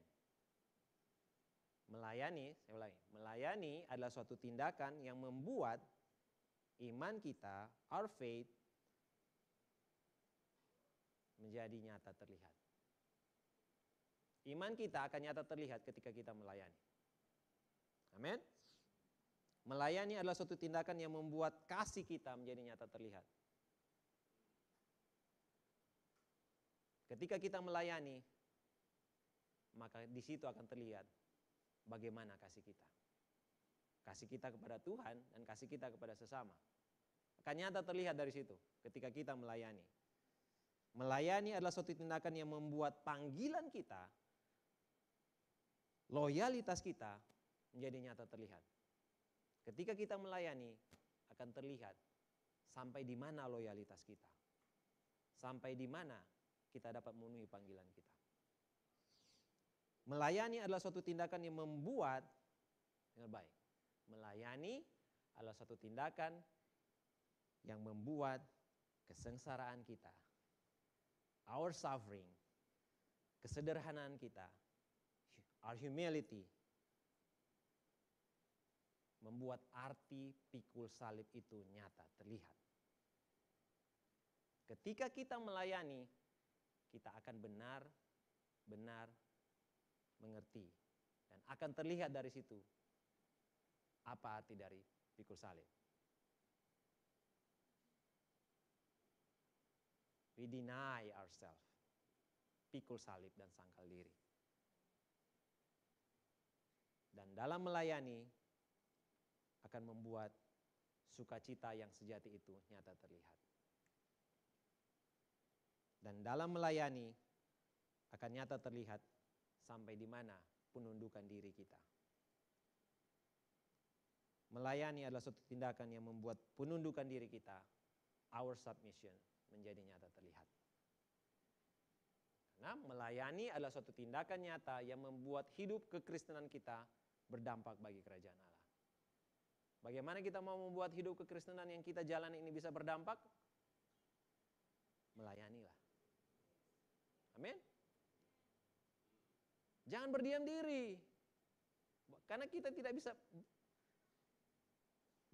Melayani, saya ulangi, melayani adalah suatu tindakan yang membuat iman kita, our faith, menjadi nyata terlihat. Iman kita akan nyata terlihat ketika kita melayani. Amin. Melayani adalah suatu tindakan yang membuat kasih kita menjadi nyata terlihat. Ketika kita melayani, maka di situ akan terlihat bagaimana kasih kita. Kasih kita kepada Tuhan dan kasih kita kepada sesama. Akan nyata terlihat dari situ ketika kita melayani. Melayani adalah suatu tindakan yang membuat panggilan kita, loyalitas kita menjadi nyata terlihat. Ketika kita melayani, akan terlihat sampai di mana loyalitas kita. Sampai di mana kita dapat memenuhi panggilan kita. Melayani adalah suatu tindakan yang membuat, dengar baik, melayani adalah suatu tindakan yang membuat kesengsaraan kita, our suffering, kesederhanaan kita, our humility, membuat arti pikul salib itu nyata terlihat. Ketika kita melayani, kita akan benar-benar mengerti dan akan terlihat dari situ apa arti dari pikul salib. We deny ourselves, pikul salib dan sangkal diri. Dan dalam melayani akan membuat sukacita yang sejati itu nyata terlihat. Dan dalam melayani akan nyata terlihat sampai di mana penundukan diri kita. Melayani adalah suatu tindakan yang membuat penundukan diri kita, our submission, menjadi nyata terlihat. Karena melayani adalah suatu tindakan nyata yang membuat hidup kekristenan kita berdampak bagi kerajaan Allah. Bagaimana kita mau membuat hidup kekristenan yang kita jalani ini bisa berdampak? Melayanilah. Amin. Jangan berdiam diri. Karena kita tidak bisa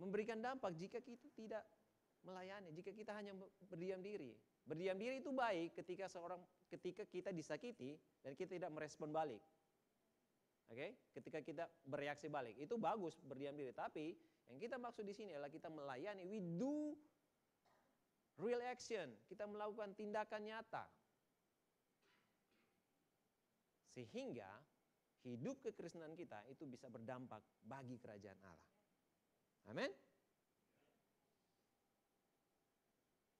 memberikan dampak jika kita tidak melayani, jika kita hanya berdiam diri. Berdiam diri itu baik ketika kita disakiti dan kita tidak merespon balik. Ketika kita bereaksi balik, itu bagus berdiam diri. Tapi yang kita maksud di sini adalah kita melayani, we do real action, kita melakukan tindakan nyata. Sehingga hidup kekristenan kita itu bisa berdampak bagi kerajaan Allah. Amin.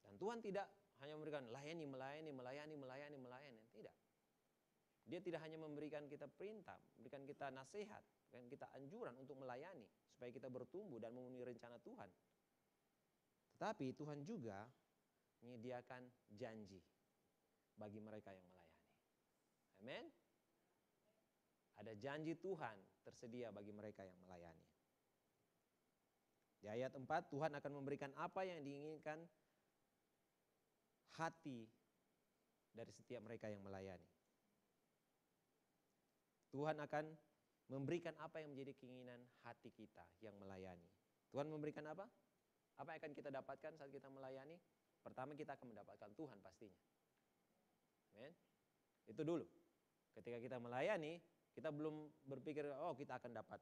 Dan Tuhan tidak hanya memberikan melayani. Tidak. Dia tidak hanya memberikan kita perintah, memberikan kita nasihat, memberikan kita anjuran untuk melayani supaya kita bertumbuh dan memenuhi rencana Tuhan. Tetapi Tuhan juga menyediakan janji bagi mereka yang melayani. Amin. Ada janji Tuhan tersedia bagi mereka yang melayani. Di ayat 4, Tuhan akan memberikan apa yang diinginkan hati dari setiap mereka yang melayani. Tuhan akan memberikan apa yang menjadi keinginan hati kita yang melayani. Tuhan memberikan apa? Apa yang akan kita dapatkan saat kita melayani? Pertama, kita akan mendapatkan Tuhan pastinya. Amen. Itu dulu. Ketika kita melayani, kita belum berpikir, oh kita akan dapat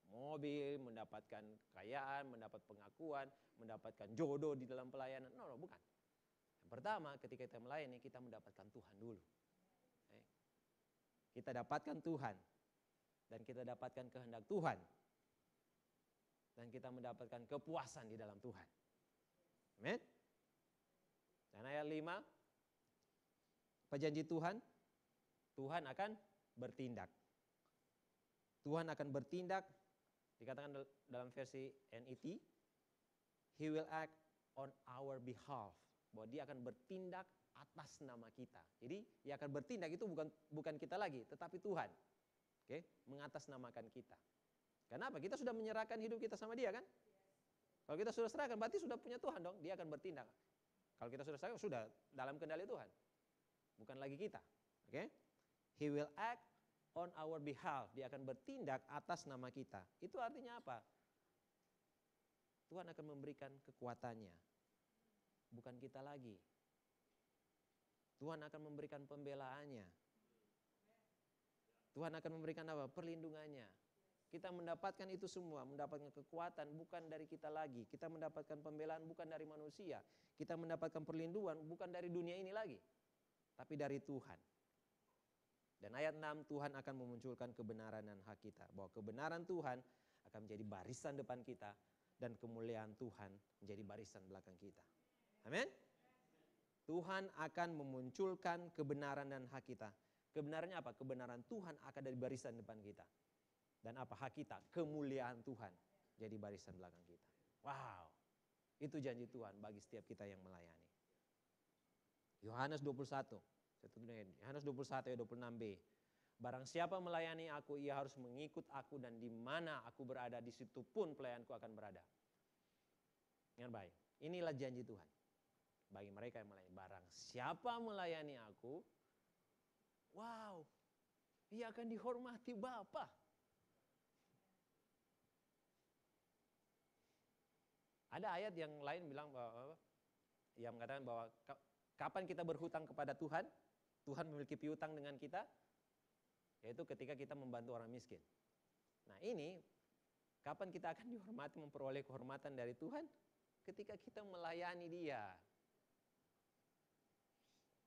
mobil, mendapatkan kekayaan, mendapat pengakuan, mendapatkan jodoh di dalam pelayanan. No, bukan. Yang pertama, ketika kita melayani, kita mendapatkan Tuhan dulu. Kita dapatkan Tuhan, dan kita dapatkan kehendak Tuhan, dan kita mendapatkan kepuasan di dalam Tuhan. Amin. Dan ayat 5, apa janji Tuhan? Tuhan akan bertindak. Tuhan akan bertindak, dikatakan dalam versi NET, He will act on our behalf. Bahwa dia akan bertindak atas nama kita. Jadi yang akan bertindak itu bukan kita lagi, tetapi Tuhan. Oke, mengatasnamakan kita. Kenapa? Kita sudah menyerahkan hidup kita sama dia kan? Kalau kita sudah serahkan, berarti sudah punya Tuhan dong. Dia akan bertindak. Kalau kita sudah serahkan, sudah dalam kendali Tuhan. Bukan lagi kita. Oke? He will act on our behalf. Dia akan bertindak atas nama kita. Itu artinya apa? Tuhan akan memberikan kekuatannya. Bukan kita lagi. Tuhan akan memberikan pembelaannya. Tuhan akan memberikan apa? Perlindungannya. Kita mendapatkan itu semua, mendapatkan kekuatan bukan dari kita lagi. Kita mendapatkan pembelaan bukan dari manusia. Kita mendapatkan perlindungan bukan dari dunia ini lagi. Tapi dari Tuhan. Dan ayat 6, Tuhan akan memunculkan kebenaran dan hak kita. Bahwa kebenaran Tuhan akan menjadi barisan depan kita. Dan kemuliaan Tuhan menjadi barisan belakang kita. Amin. Tuhan akan memunculkan kebenaran dan hak kita. Kebenarannya apa? Kebenaran Tuhan akan dari barisan depan kita. Dan apa hak kita? Kemuliaan Tuhan jadi barisan belakang kita. Wow, itu janji Tuhan bagi setiap kita yang melayani. Yohanes 21, Yohanes 21 ayat 26b. Barang siapa melayani aku, ia harus mengikut aku, dan di mana aku berada, di situ pun pelayanku akan berada. Ingat baik, inilah janji Tuhan bagi mereka yang melayani. Barang siapa melayani aku, wow, ia akan dihormati Bapa. Ada ayat yang lain bilang bahwa, yang mengatakan bahwa kapan kita berhutang kepada Tuhan, Tuhan memiliki piutang dengan kita, yaitu ketika kita membantu orang miskin. Nah ini, kapan kita akan dihormati, memperoleh kehormatan dari Tuhan? Ketika kita melayani Dia.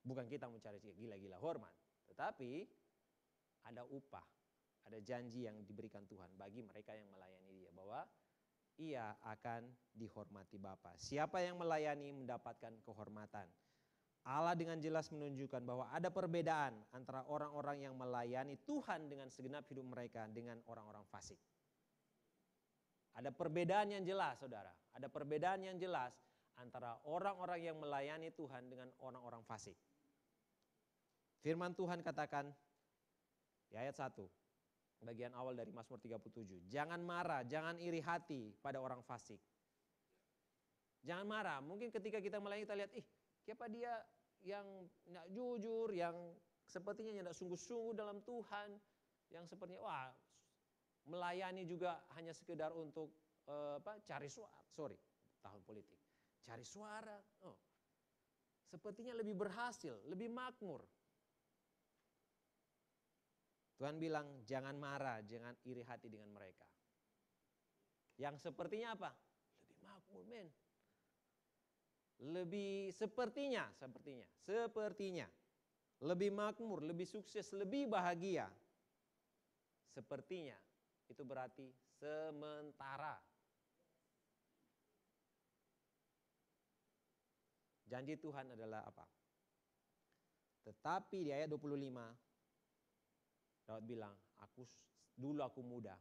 Bukan kita mencari gila-gila hormat, tetapi ada upah, ada janji yang diberikan Tuhan bagi mereka yang melayani Dia, bahwa ia akan dihormati Bapa. Siapa yang melayani mendapatkan kehormatan. Allah dengan jelas menunjukkan bahwa ada perbedaan antara orang-orang yang melayani Tuhan dengan segenap hidup mereka dengan orang-orang fasik. Ada perbedaan yang jelas, saudara. Ada perbedaan yang jelas antara orang-orang yang melayani Tuhan dengan orang-orang fasik. Firman Tuhan katakan di ayat 1, bagian awal dari Mazmur 37. Jangan marah, jangan iri hati pada orang fasik. Jangan marah. Mungkin ketika kita melayani kita lihat, siapa dia yang tidak jujur, yang sepertinya tidak sungguh-sungguh dalam Tuhan, yang sepertinya melayani juga hanya sekedar untuk cari suara. Sorry, tahun politik. Cari suara. Sepertinya lebih berhasil, lebih makmur. Tuhan bilang jangan marah, jangan iri hati dengan mereka. Yang sepertinya apa? Lebih makmur, men. Lebih sepertinya, lebih makmur, lebih sukses, lebih bahagia. Sepertinya, itu berarti sementara. Janji Tuhan adalah apa? Tetapi di ayat 25, Daud bilang, dulu aku muda,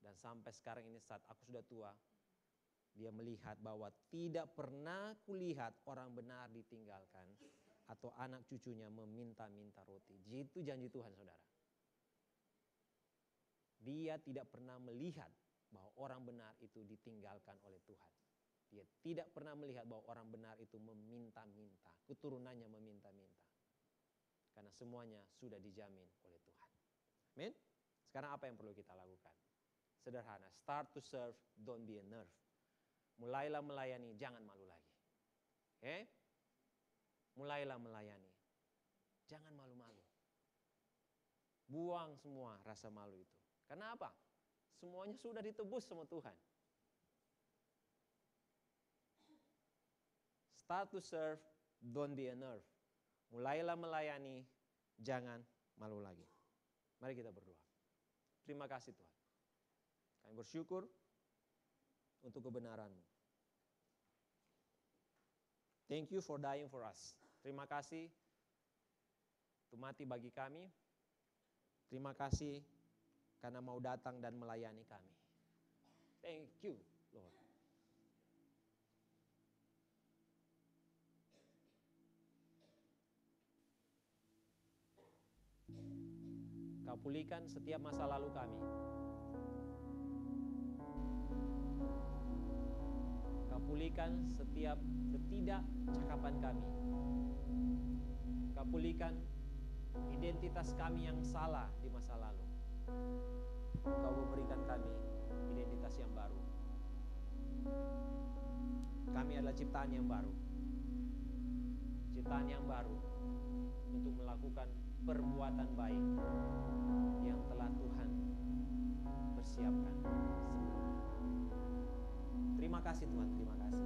dan sampai sekarang ini saat aku sudah tua, dia melihat bahwa tidak pernah kulihat orang benar ditinggalkan atau anak cucunya meminta-minta roti. Itu janji Tuhan, saudara. Dia tidak pernah melihat bahwa orang benar itu ditinggalkan oleh Tuhan. Dia tidak pernah melihat bahwa orang benar itu meminta-minta, keturunannya meminta-minta. Karena semuanya sudah dijamin oleh Tuhan. Amin. Sekarang apa yang perlu kita lakukan? Sederhana, start to serve, don't be a nerve. Mulailah melayani, jangan malu lagi. Oke? Mulailah melayani. Jangan malu-malu. Buang semua rasa malu itu. Karena apa? Semuanya sudah ditebus sama Tuhan. Start to serve, don't be a nerve. Mulailah melayani, jangan malu lagi. Mari kita berdoa. Terima kasih Tuhan. Kami bersyukur untuk kebenaran-Mu. Thank you for dying for us. Terima kasih untuk mati bagi kami. Terima kasih karena mau datang dan melayani kami. Thank you, Lord. Kau pulihkan setiap masa lalu kami. Kau pulihkan setiap ketidakcakapan kami. Kau pulihkan identitas kami yang salah di masa lalu. Kau memberikan kami identitas yang baru. Kami adalah ciptaan yang baru. Ciptaan yang baru untuk melakukan perbuatan baik yang telah Tuhan persiapkan sebelumnya. Terima kasih Tuhan, terima kasih.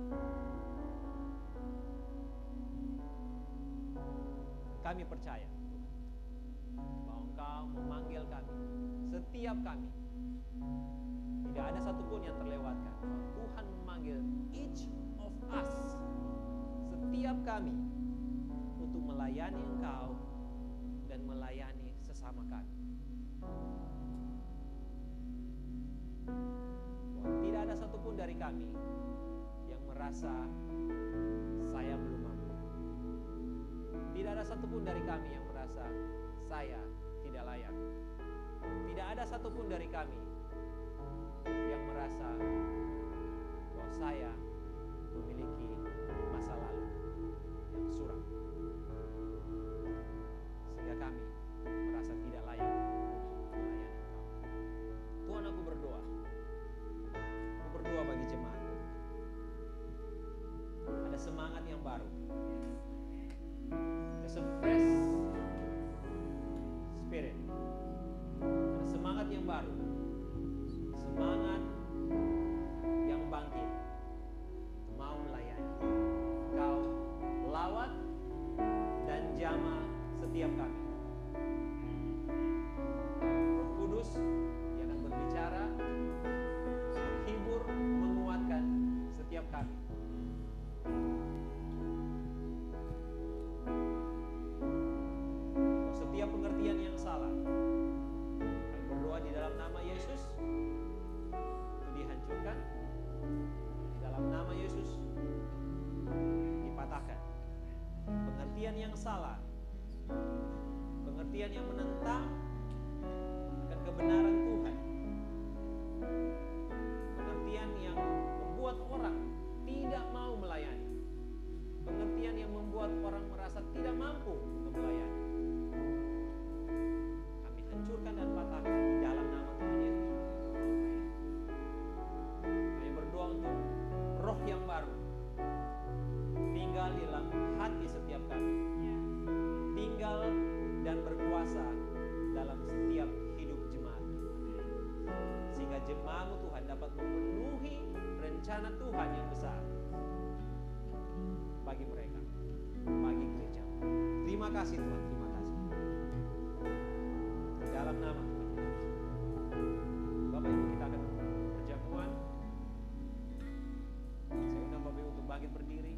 Kami percaya Tuhan, bahwa Engkau memanggil kami, setiap kami. Tidak ada satupun yang terlewatkan. Tuhan memanggil each of us, setiap kami, untuk melayani Engkau dan melayani sesama kami. Tidak ada satupun dari kami yang merasa saya belum mampu. Tidak ada satupun dari kami yang merasa saya tidak layak. Tidak ada satupun dari kami yang merasa bahwa saya memiliki masa lalu yang suram, sehingga kami merasa tidak layak untuk melayani Engkau. Tuhan, aku berdoa bagi jemaat. Ada semangat yang baru. There's a fresh spirit. Ada semangat yang baru. Semangat yang bangkit. Mau melayani. Kau lawat dan jamah setiap kami. Roh Kudus yang akan berbicara, menghibur, menguatkan setiap kami. Setiap pengertian yang salah, kami berdoa di dalam nama Yesus, itu dihancurkan. Di dalam nama Yesus dipatahkan. Pengertian yang salah, pengertian yang menentang akan kebenaran Tuhan, pengertian yang membuat orang tidak mau melayani, pengertian yang membuat orang merasa tidak mampu untuk melayani, kami hancurkan dan patahkan di dalam nama Tuhan Yesus. Kami berdoa untuk roh yang baru tinggal di dalam hati setiap kami, tinggal dan berkuasa dalam setiap hidup jemaat, sehingga jemaat-Mu Tuhan dapat memenuhi rencana Tuhan yang besar bagi mereka, bagi gereja. Terima kasih Tuhan, terima kasih. Di dalam nama Tuhan Yesus. Bapak Ibu, kita akan berjamuan. Saya undang Bapak Ibu untuk bangkit berdiri.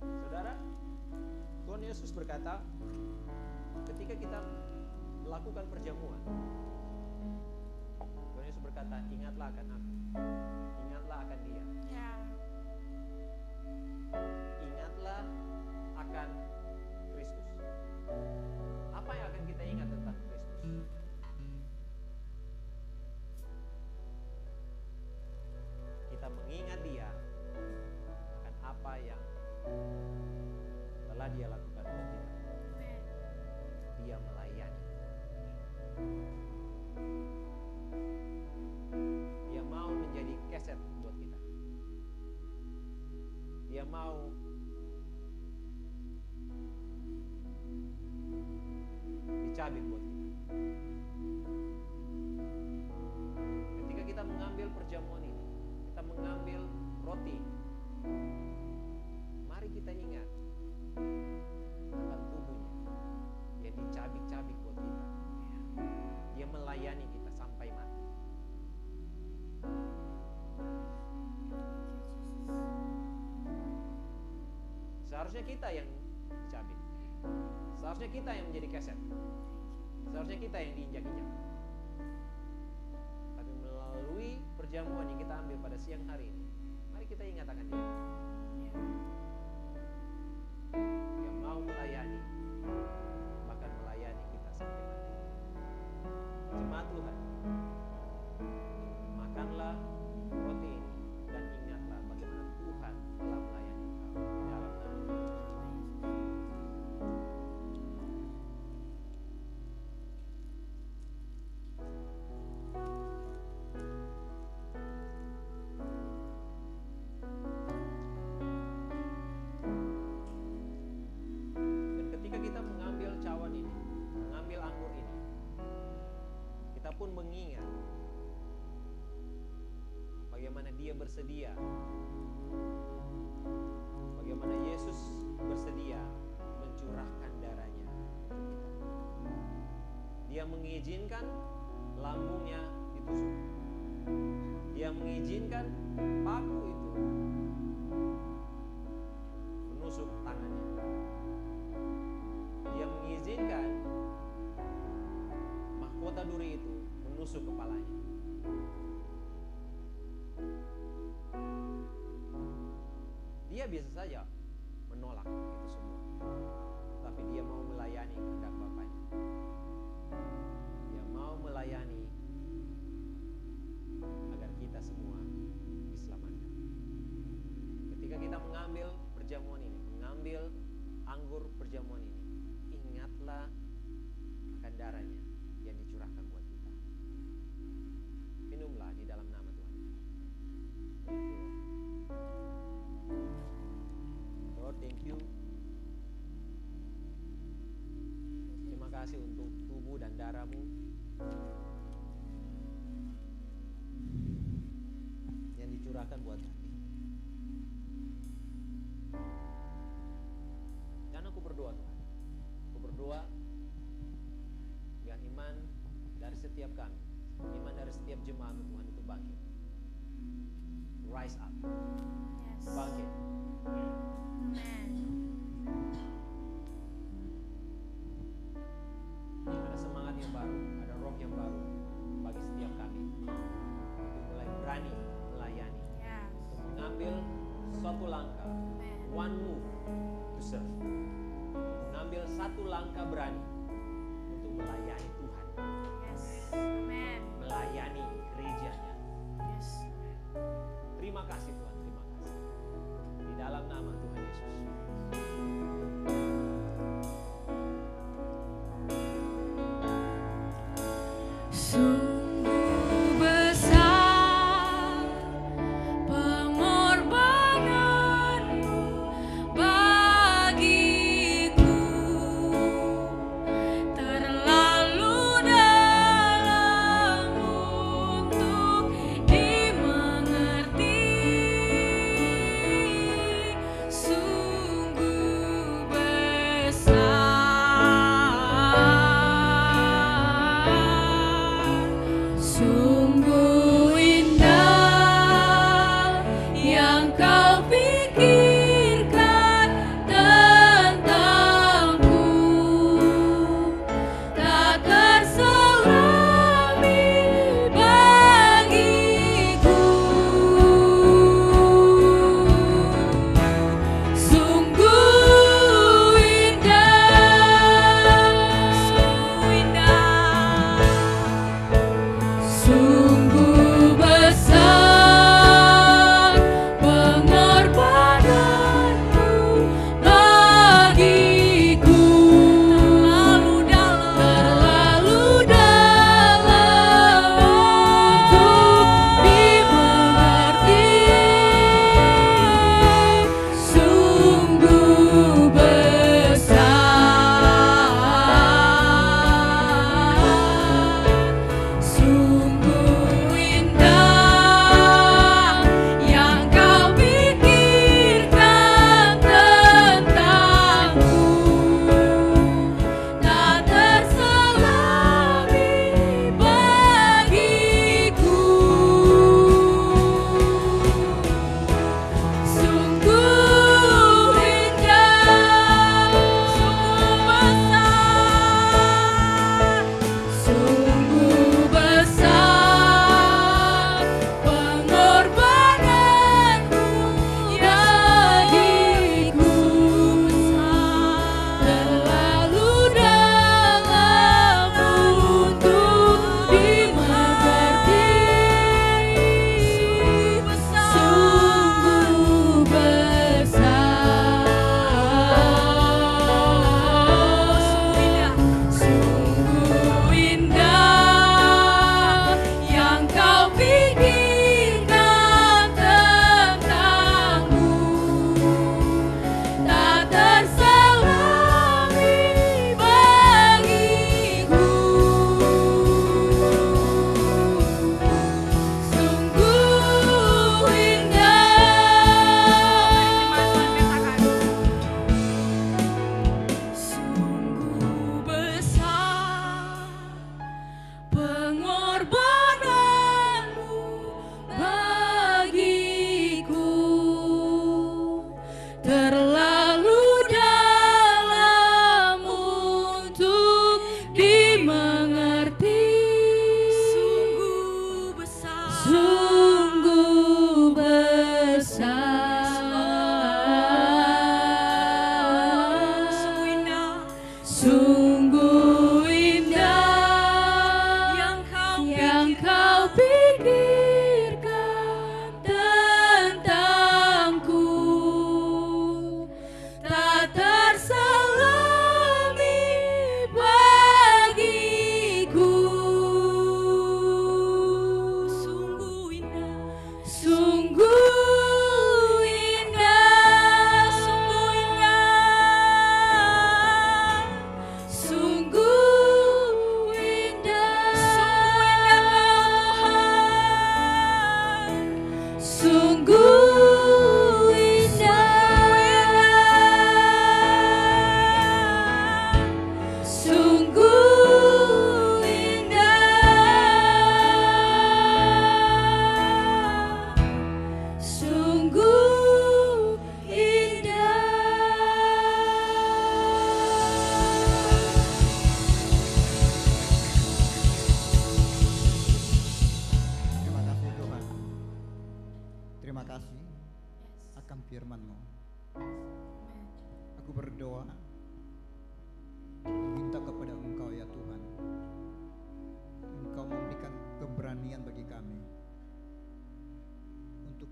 Saudara, Tuhan Yesus berkata, ketika kita melakukan perjamuan, Tuhan Yesus berkata, ingatlah akan aku, ingatlah akan Dia, Ya. ingatlah akan Kristus. Apa yang akan kita ingat tentang Kristus? Kita mengingat Dia akan apa yang telah Dia lakukan buat kita. Dia melayani. mau dicabik buat kita. Ketika kita mengambil perjamuan ini, kita mengambil roti, mari kita ingat akan tubuhnya yang dicabik-cabik buat kita. Dia melayani kita sampai mati. Seharusnya kita yang dicabik. Seharusnya kita yang menjadi keset. Seharusnya kita yang diinjak-injak. Tapi melalui perjamuan yang kita ambil pada siang hari ini, mari kita ingat akan Dia. Yang mau melayani, bahkan melayani kita sampai mati. Jemaat Tuhan, makanlah roti ini dan ingatlah bagaimana Tuhan telah melayani engkau di dalam nama Tuhan. Dan ketika kita mengambil cawan ini, mengambil anggur ini, kita pun mengingat bagaimana Dia bersedia, bagaimana Yesus bersedia mencurahkan darahnya untuk kita. Dia mengizinkan lambungnya ditusuk. Dia mengizinkan paku itu menusuk tangannya. Dia mengizinkan mahkota duri itu menusuk kepalanya. Dia biasa saja menolak itu semua, tapi Dia mau melayani kehendak Bapaknya. Dia mau melayani agar kita semua diselamatkan. Ketika kita mengambil perjamuan ini, mengambil anggur perjamuan ini, ingatlah akan darahnya yang dicurahkan buat kita. Minumlah di dalam nama Tuhan Yesus. Thank you, Lord. Thank you. Terima kasih untuk tubuh dan darah-Mu yang dicurahkan buat kami. Dan aku berdoa, Tuhan. Aku berdoa biar iman dari setiap kami, iman dari setiap jemaat-Mu, Tuhan, itu bangkit. Rise up. Yes. Bangkit. Amen. Ada semangat yang baru, ada roh yang baru bagi setiap kami untuk mulai berani melayani, Yes. untuk mengambil suatu langkah, one move to serve, mengambil satu langkah berani untuk melayani Tuhan, Yes. Amen. melayani gerejanya. Yes. Terima kasih Tuhan, terima kasih. Di dalam nama Tuhan Yesus. Sungguh besar pengorbananmu bagiku, terlalu dalam untuk dimengerti. Sungguh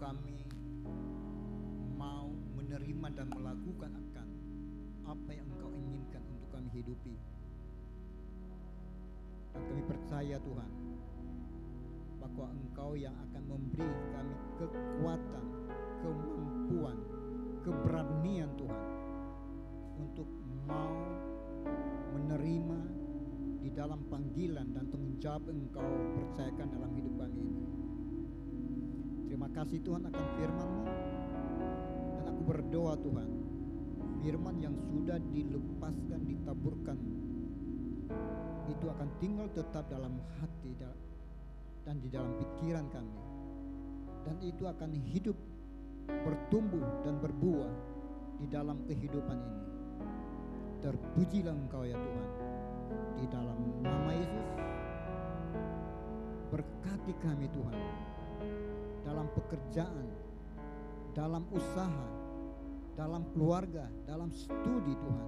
kami mau menerima dan melakukan akan apa yang Engkau inginkan untuk kami hidupi. Dan kami percaya Tuhan bahwa Engkau yang akan memberi kami kekuatan, kemampuan, keberanian Tuhan untuk mau menerima di dalam panggilan dan tanggung jawab Engkau percayakan dalam hidup kami ini. Terima kasih Tuhan akan firman-Mu, dan aku berdoa Tuhan, firman yang sudah dilepaskan, ditaburkan itu akan tinggal tetap dalam hati dan di dalam pikiran kami, dan itu akan hidup, bertumbuh dan berbuah di dalam kehidupan ini. Terpujilah Engkau ya Tuhan. Di dalam nama Yesus, berkati kami Tuhan, dalam pekerjaan, dalam usaha, dalam keluarga, dalam studi Tuhan.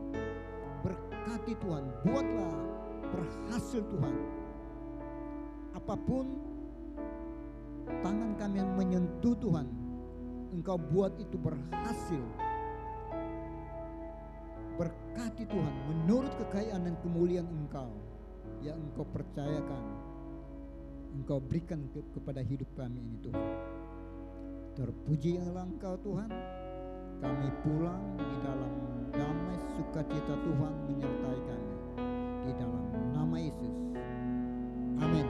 Berkati Tuhan, buatlah berhasil Tuhan. Apapun tangan kami yang menyentuh Tuhan, Engkau buat itu berhasil. Berkati Tuhan menurut kekayaan dan kemuliaan Engkau yang Engkau percayakan, Engkau berikan kepada hidup kami ini Tuhan. Terpujilah Engkau Tuhan. Kami pulang di dalam damai sukacita Tuhan menyertai kami. Di dalam nama Yesus. Amin.